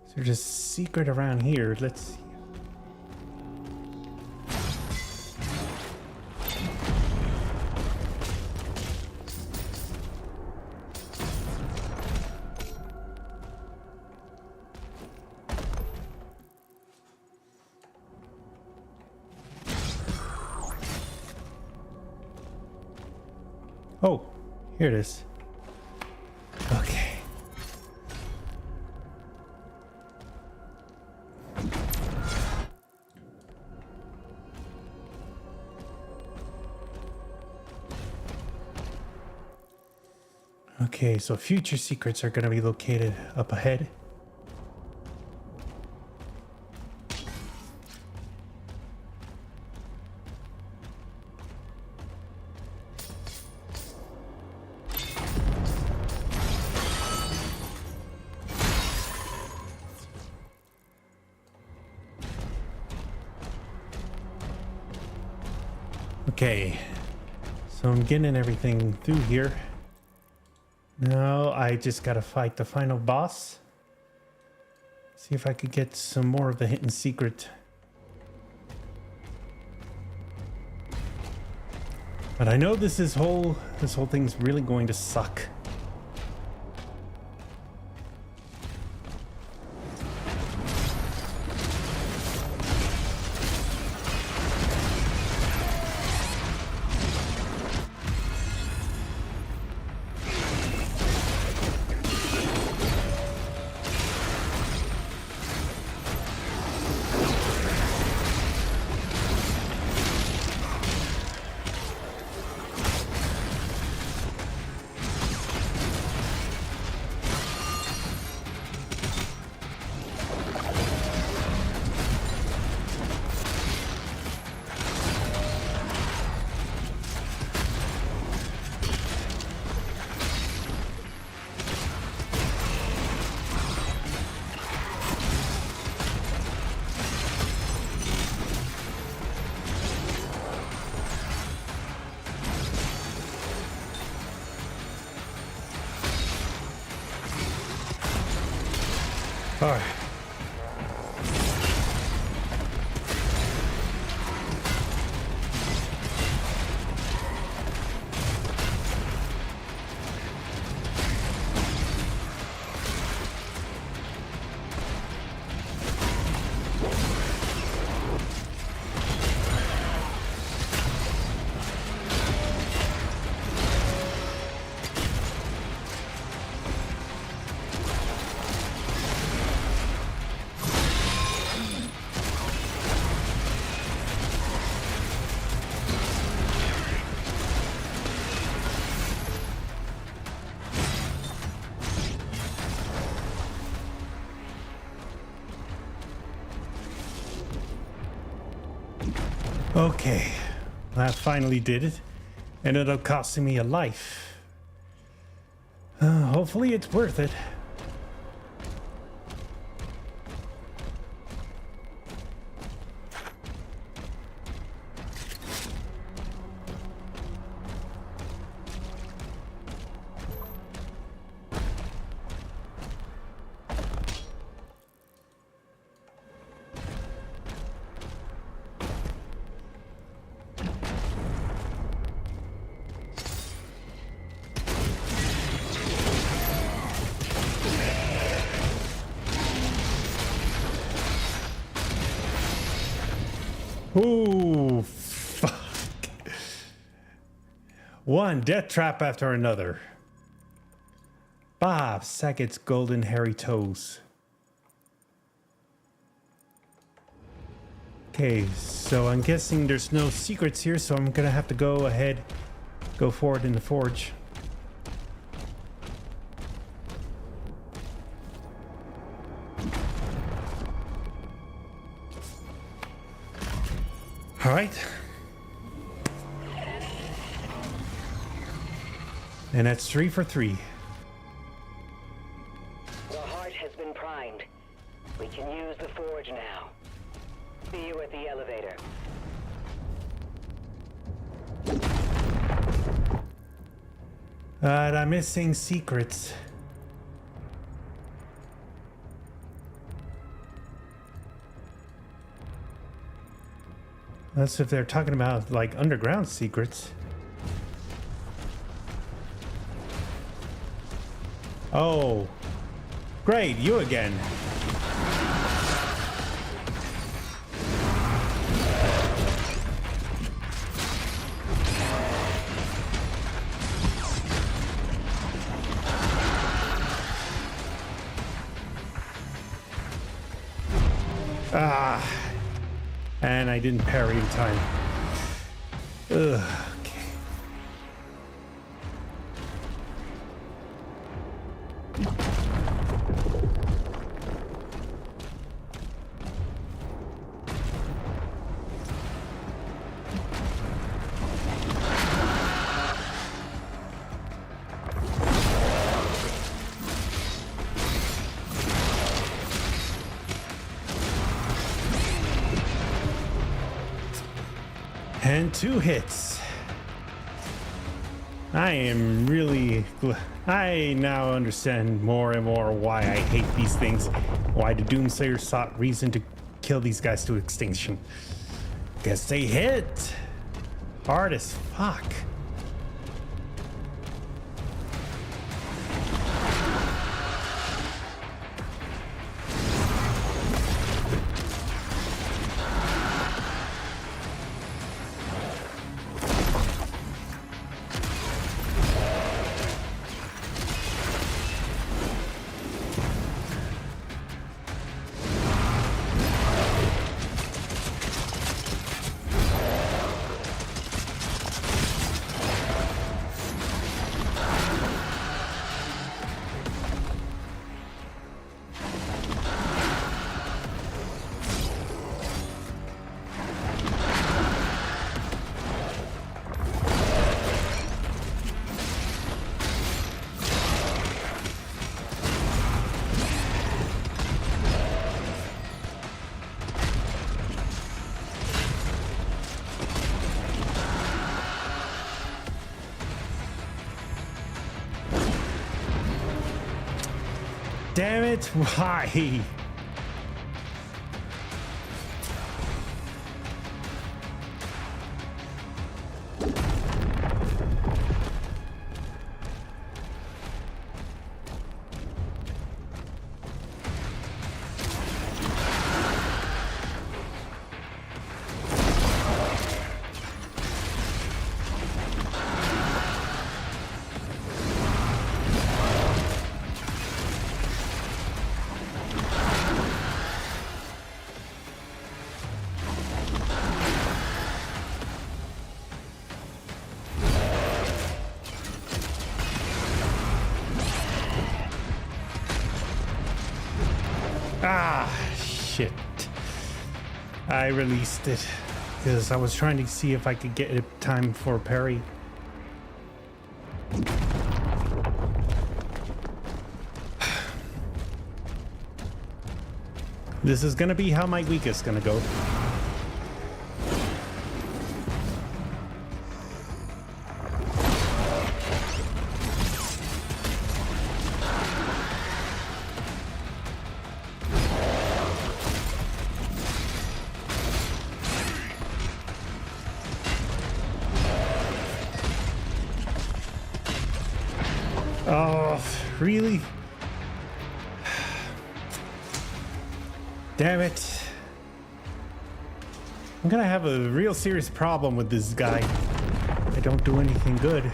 So there's a secret around here. Let's see. Oh, here it is. Okay. Okay, so future secrets are going to be located up ahead. Okay, so I'm getting everything through here. Now I just gotta fight the final boss. See if I could get some more of the hidden secret. But I know this whole thing's really going to suck. All right. Okay, that finally did it. Ended up costing me a life. Hopefully it's worth it. Ooh, fuck. One death trap after another. Bob Saget's golden hairy toes. Okay, so I'm guessing there's no secrets here, so I'm gonna have to go ahead, go forward in the forge. All right. And that's 3 for 3. The heart has been primed. We can use the forge now. See you at the elevator. But I'm missing secrets. That's if they're talking about like underground secrets. Oh, great, you again. Ah, and I didn't parry in time. Ugh. Okay. And 2 hits. I am really I now understand more and more why I hate these things. Why the Doomslayer sought reason to kill these guys to extinction. Guess they hit hard as fuck. Damn it, why? Ah, shit. I released it because I was trying to see if I could get it time for parry. This is gonna be how my week is gonna go. Oh, really? Damn it. I'm gonna have a real serious problem with this guy. I don't do anything good.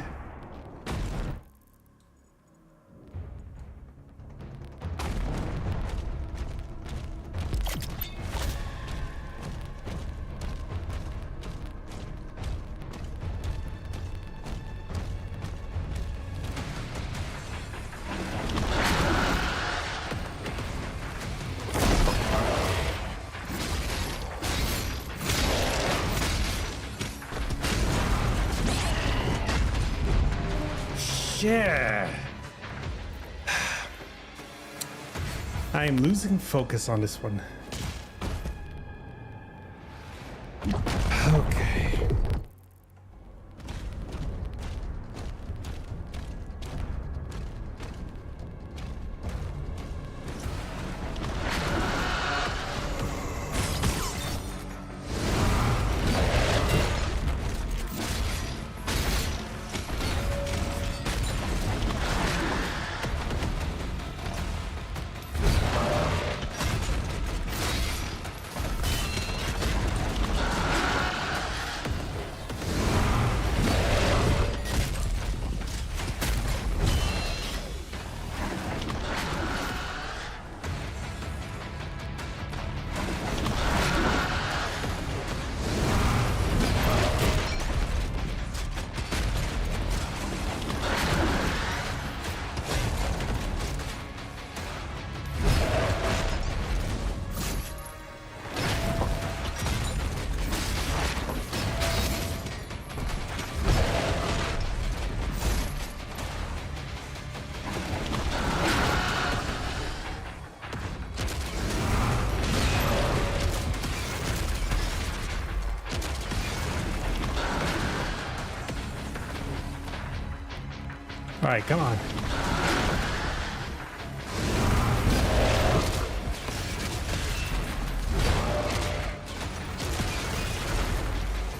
Yeah. I am losing focus on this one. Okay. All right, come on.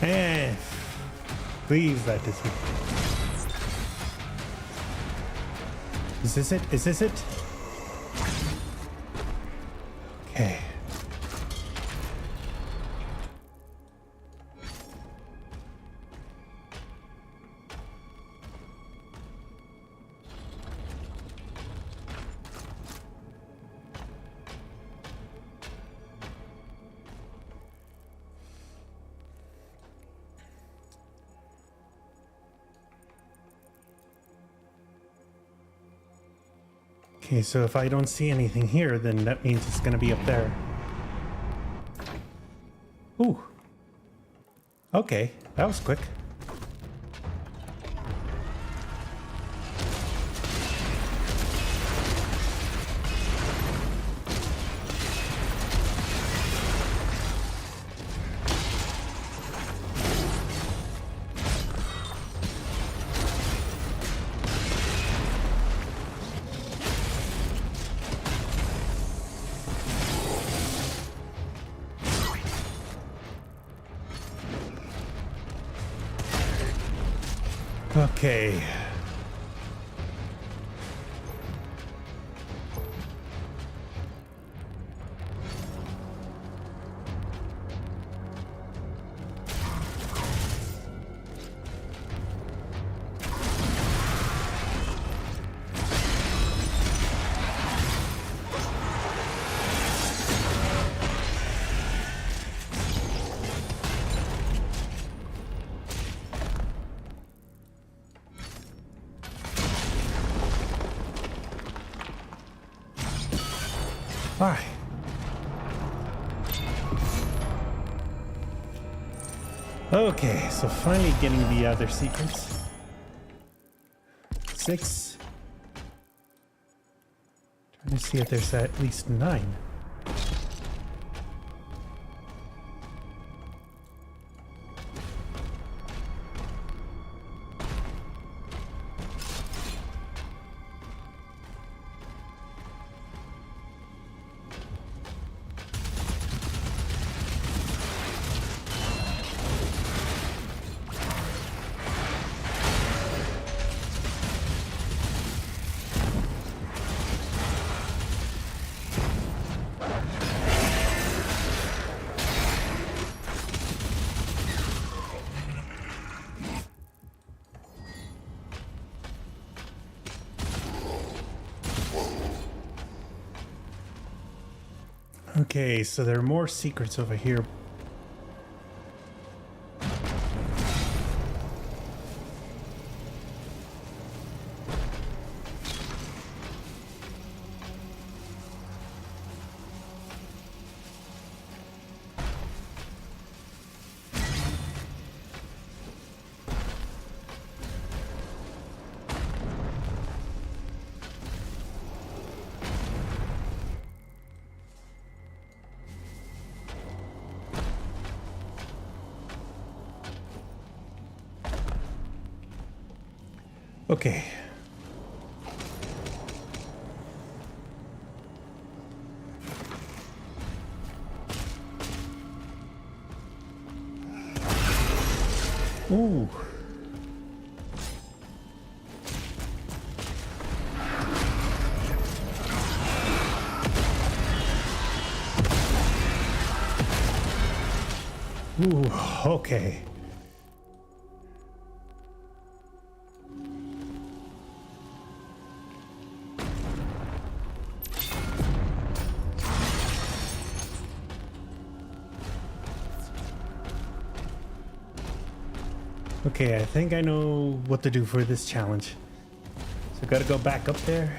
And please, that is it. Is this it? Is this it? Okay. Okay, so if I don't see anything here, then that means it's gonna be up there. Ooh. Okay, that was quick. Okay. All right. Okay, so finally getting the other sequence. 6. Trying to see if there's at least 9. Okay, so there are more secrets over here. Okay. Ooh. Ooh, okay. Okay, I think I know what to do for this challenge. So gotta go back up there.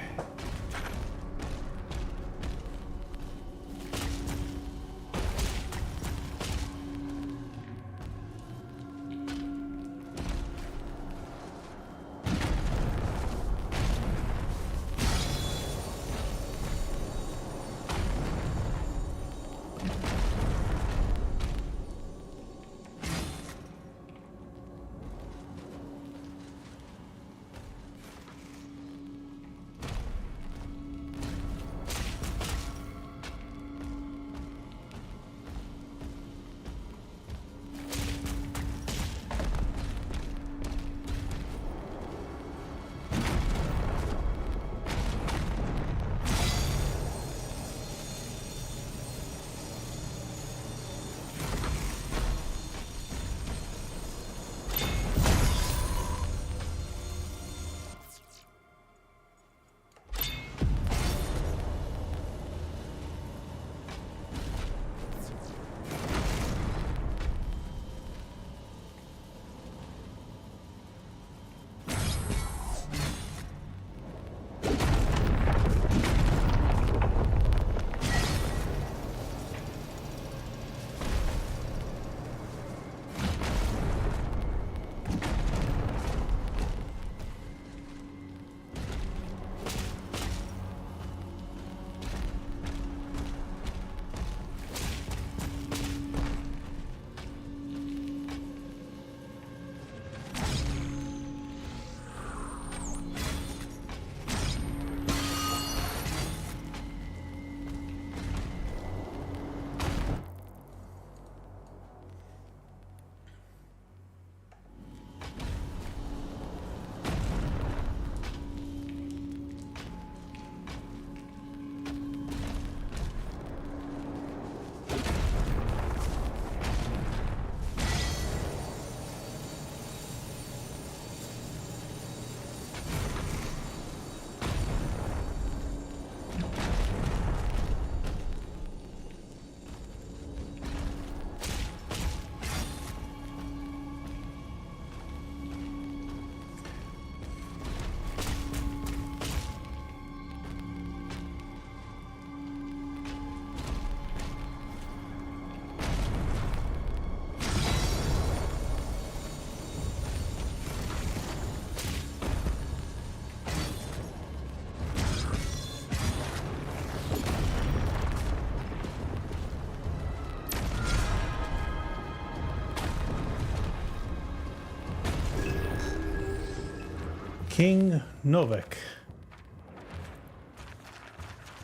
King Novik.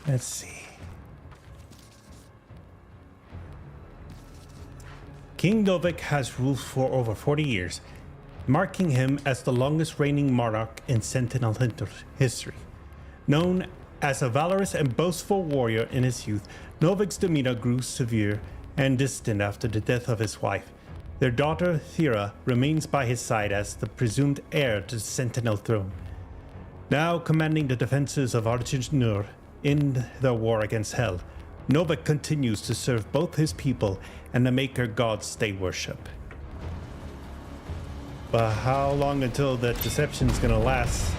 Let's see. King Novik has ruled for over 40 years, marking him as the longest reigning monarch in Sentinel history. Known as a valorous and boastful warrior in his youth, Novik's demeanor grew severe and distant after the death of his wife. Their daughter, Thera, remains by his side as the presumed heir to the Sentinel throne. Now commanding the defenses of Arjun Nur in the war against Hell, Nova continues to serve both his people and the Maker gods they worship. But how long until that deception's gonna last?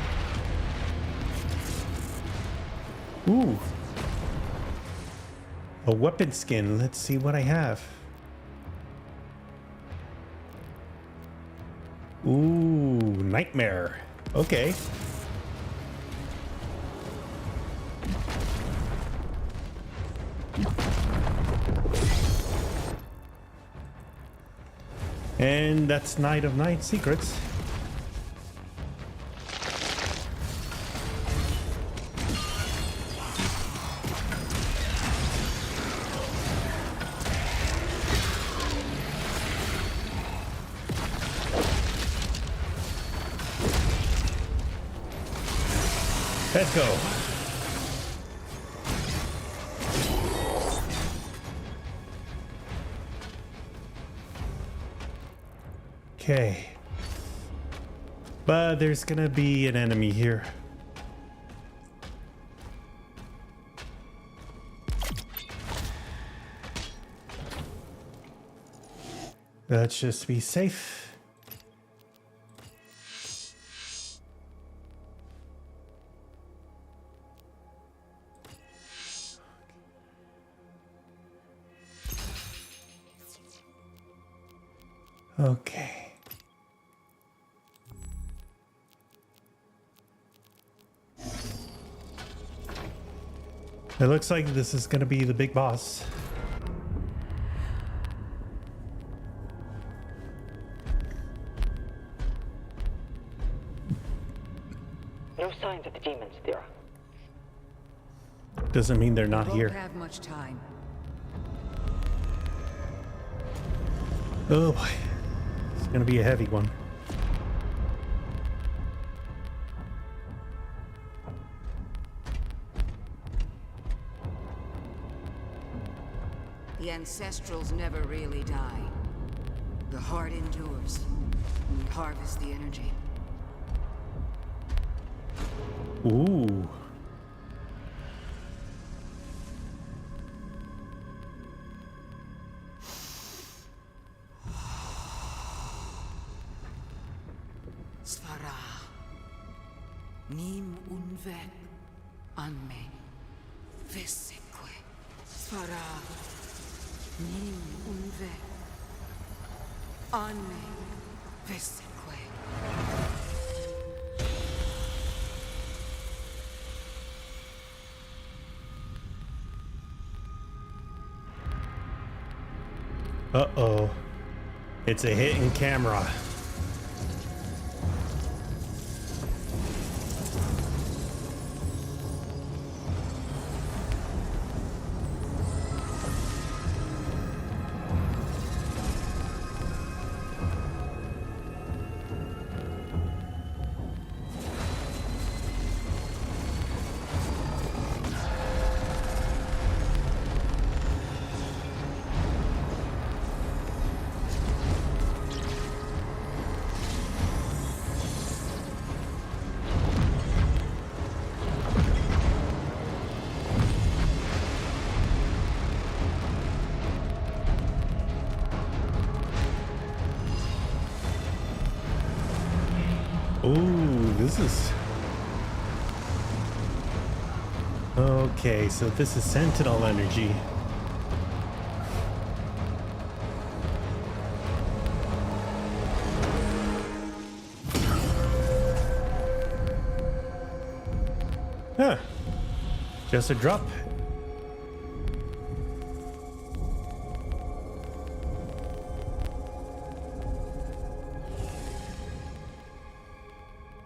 Ooh. A weapon skin. Let's see what I have. Ooh, nightmare. Okay. And that's Night of Night Secrets. Let's go. Okay. But there's gonna be an enemy here. Let's just be safe. Okay. It looks like this is going to be the big boss. No signs of the demons, Thera. Doesn't mean they're not Won't here. have much time. Oh boy. It's going to be a heavy one. The Ancestrals never really die. The heart endures. And we harvest the energy. Ooh. Svara. Nim unve. Anme. Veseque. Svara. Nim unve. Anme. Veseque. Uh-oh. It's a hidden camera. Ooh, this is... Okay, so this is Sentinel energy. Huh. Just a drop.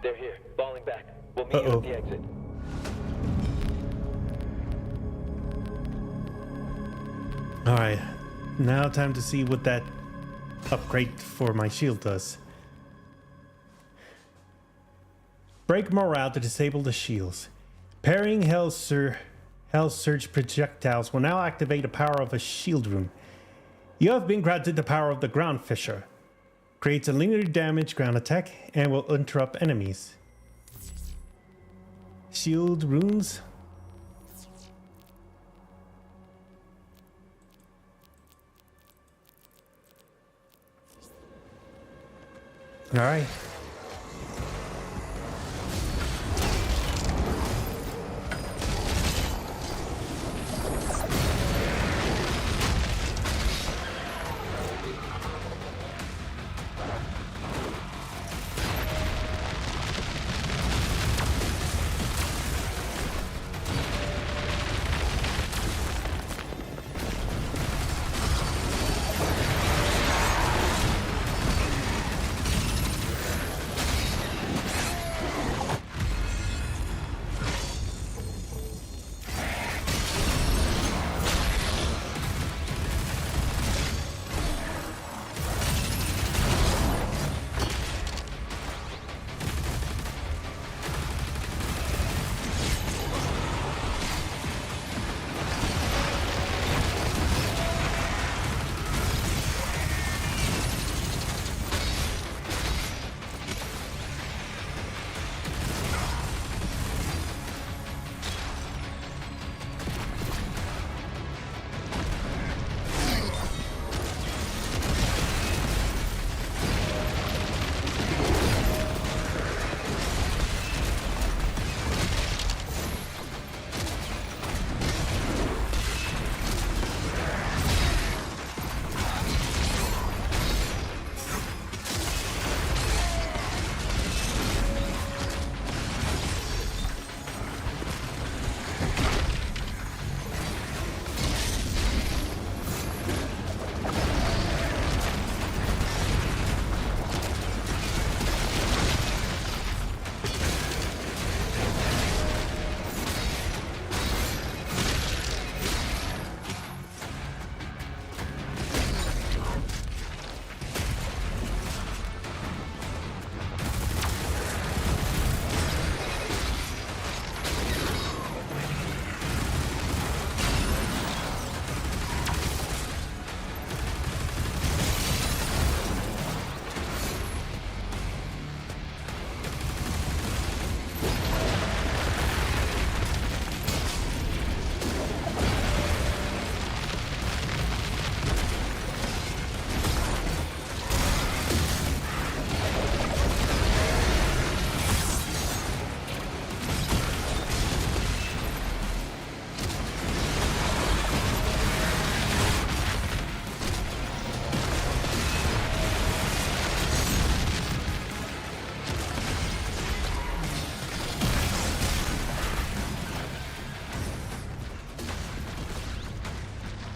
They're here, falling back. We'll meet you at the exit. Alright, now time to see what that upgrade for my shield does. Break morale to disable the shields. Parrying Hell Surge projectiles will now activate the power of a shield rune. You have been granted the power of the Ground Fisher. Creates a linear damage ground attack and will interrupt enemies. Shield runes. All right.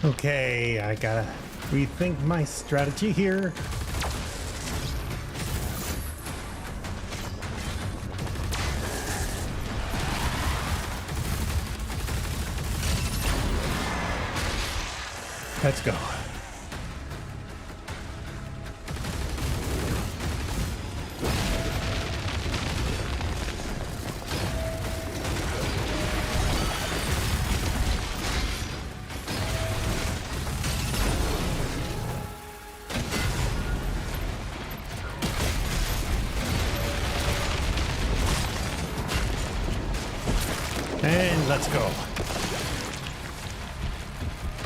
Okay, I gotta rethink my strategy here. Let's go. And let's go.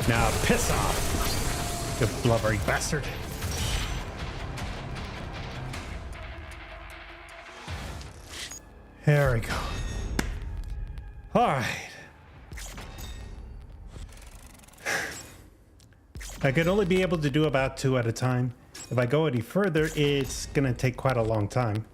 Now piss off, you blubbery bastard. There we go. All right. I could only be able to do about 2 at a time. If I go any further, it's gonna take quite a long time.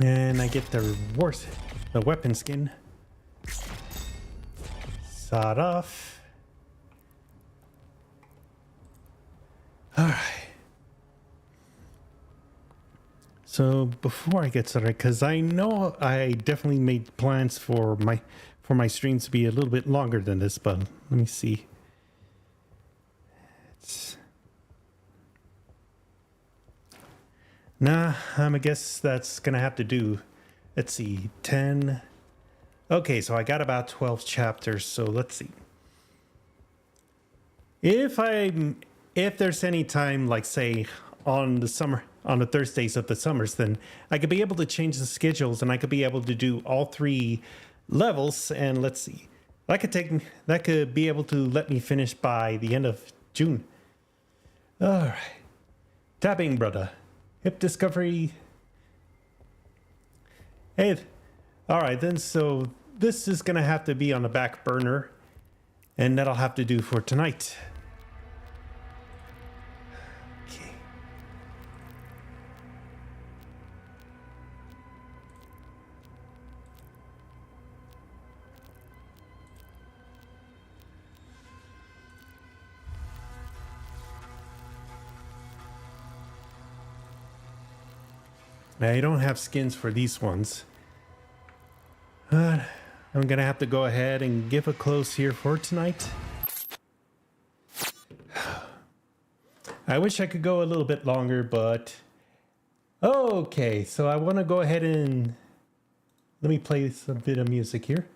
And I get the weapon skin. Sawed off. All right. So before I get started, because I know I definitely made plans for my streams to be a little bit longer than this, but let me see. Nah, I guess that's gonna have to do. Let's see, 10. Okay, so I got about 12 chapters, so let's see. If there's any time, like say on the on the Thursdays of the summers, then I could be able to change the schedules and I could be able to do all 3 levels. And let's see, that could be able to let me finish by the end of June. All right. Tapping, brother. Hip discovery. Hey, all right then. So this is gonna have to be on the back burner, and that'll have to do for tonight. Okay. I don't have skins for these ones. I'm gonna have to go ahead and give a close here for tonight. I wish I could go a little bit longer, but okay, so I want to go ahead and let me play some bit of music here.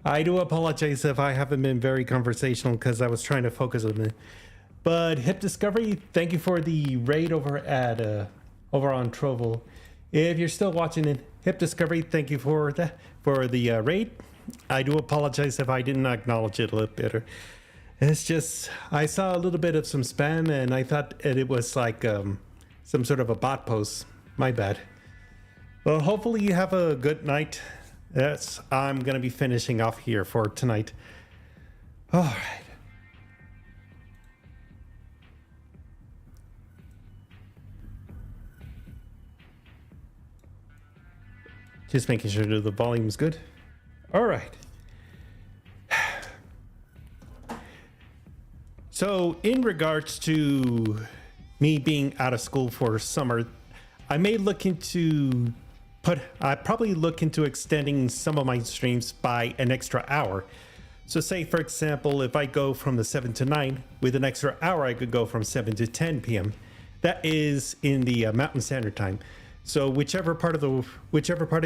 I do apologize if I haven't been very conversational because I was trying to focus on it. But Hip Discovery, thank you for the raid over at over on Trovo. If you're still watching it, Hip Discovery, thank you for the raid. I do apologize if I didn't acknowledge it a little better. It's just I saw a little bit of some spam and I thought it was like some sort of a bot post. My bad. Well, hopefully you have a good night. Yes, I'm gonna be finishing off here for tonight. All right. Just making sure that the volume is good. All right. So in regards to me being out of school for summer, I may look into I probably look into extending some of my streams by an extra hour. So say for example, if I go from the 7 to 9 with an extra hour, I could go from 7 to 10 p.m. That is in the Mountain Standard Time. So whichever part of the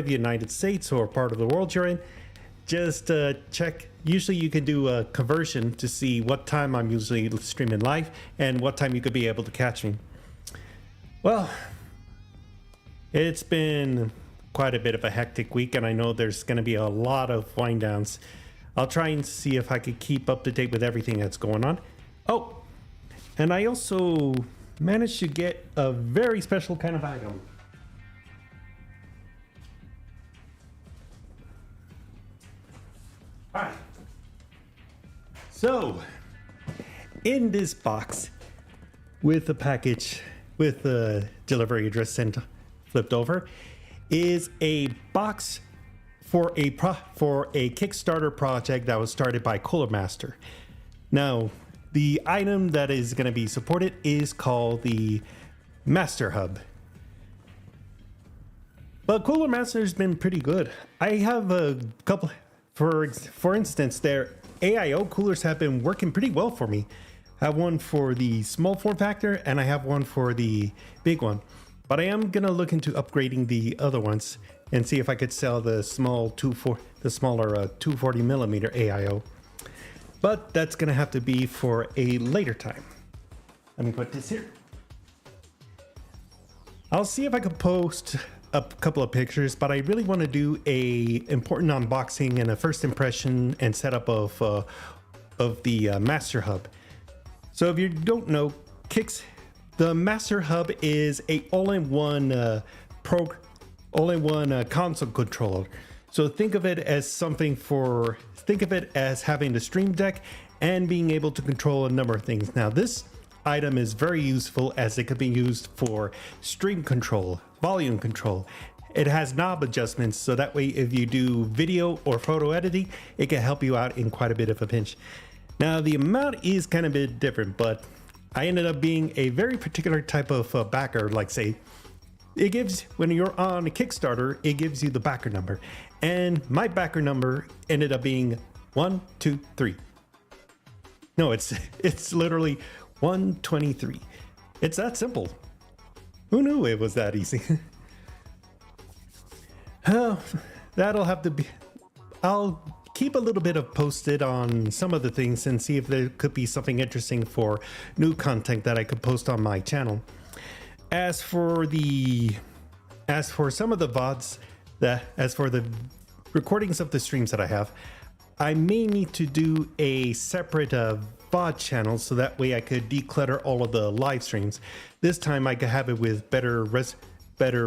United States or part of the world you're in, just check. Usually you can do a conversion to see what time I'm usually streaming live and what time you could be able to catch me. Well, it's been quite a bit of a hectic week and I know there's going to be a lot of wind downs. I'll try and see if I could keep up to date with everything that's going on. Oh, and I also managed to get a very special kind of item. All right. So, in this box, with the package, with the delivery address sent flipped over, is a box for a Kickstarter project that was started by Cooler Master. Now, the item that is going to be supported is called the Master Hub. But Cooler Master has been pretty good. I have a couple. For instance, their AIO coolers have been working pretty well for me. I have one for the small form factor and I have one for the big one. But I am gonna look into upgrading the other ones and see if I could sell the smaller 240 millimeter AIO. But that's gonna have to be for a later time. Let me put this here. I'll see if I could post a couple of pictures, but I really want to do a important unboxing and a first impression and setup of the Master Hub. So if you don't know, the Master Hub is a all-in-one console controller. So think of it as having the Stream Deck and being able to control a number of things. Now this item is very useful as it could be used for stream control, volume control. It has knob adjustments, so that way if you do video or photo editing, it can help you out in quite a bit of a pinch. Now the amount is kind of a bit different, but I ended up being a very particular type of backer. Like say, it gives, when you're on a Kickstarter, it gives you the backer number. And my backer number ended up being 1, 2, 3. No, it's literally 123. It's that simple. Who knew it was that easy? That'll have to be, I'll keep a little bit of posted on some of the things and see if there could be something interesting for new content that I could post on my channel. As for some of the VODs, as for the recordings of the streams that I have, I may need to do a separate VOD channel so that way I could declutter all of the live streams. This time I could have it with better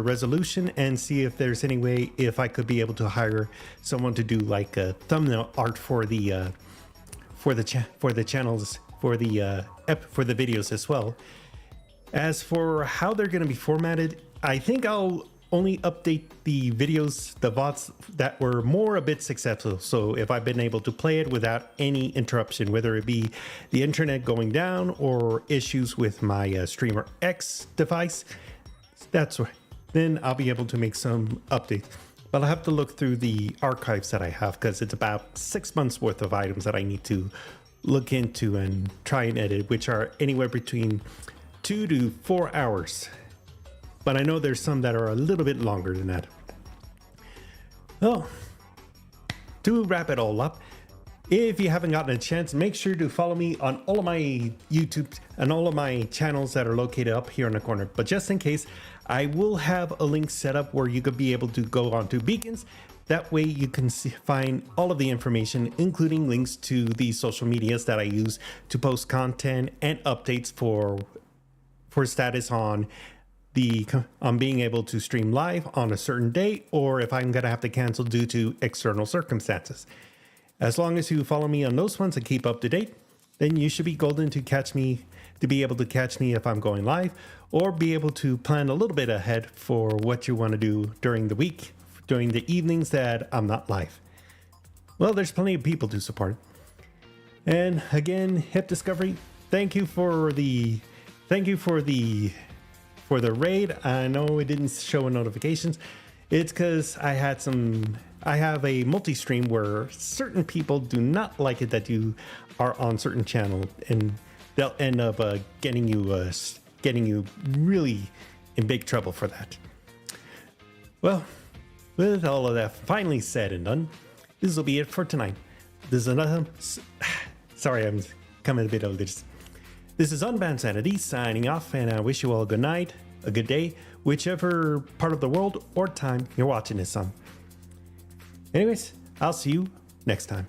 resolution and see if there's any way if I could be able to hire someone to do like a thumbnail art for the channels for the videos as well. As for how they're going to be formatted, I think I'll only update the videos, the VODs that were a bit successful. So if I've been able to play it without any interruption, whether it be the internet going down or issues with my Streamer X device, then I'll be able to make some updates. But I'll have to look through the archives that I have because it's about 6 months worth of items that I need to look into and try and edit, which are anywhere between 2 to 4 hours. But I know there's some that are a little bit longer than that. Well, to wrap it all up, if you haven't gotten a chance, make sure to follow me on all of my YouTube and all of my channels that are located up here in the corner. But just in case, I will have a link set up where you could be able to go onto Beacons. That way you can find all of the information, including links to the social medias that I use to post content and updates for status on being able to stream live on a certain date, or if I'm gonna have to cancel due to external circumstances. As long as you follow me on those ones and keep up to date, then you should be golden to be able to catch me if I'm going live, or be able to plan a little bit ahead for what you want to do during the week, during the evenings that I'm not live. Well, there's plenty of people to support. And again, Hip Discovery, thank you for the raid. I know it didn't show in notifications. It's because I have a multi-stream where certain people do not like it that you are on certain channel, and they'll end up getting you really in big trouble for that. Well, with all of that finally said and done, this will be it for tonight. This is another. Sorry, I'm coming a bit over this. This is Unbound Sanity signing off, and I wish you all a good night, a good day, whichever part of the world or time you're watching this on. Anyways, I'll see you next time.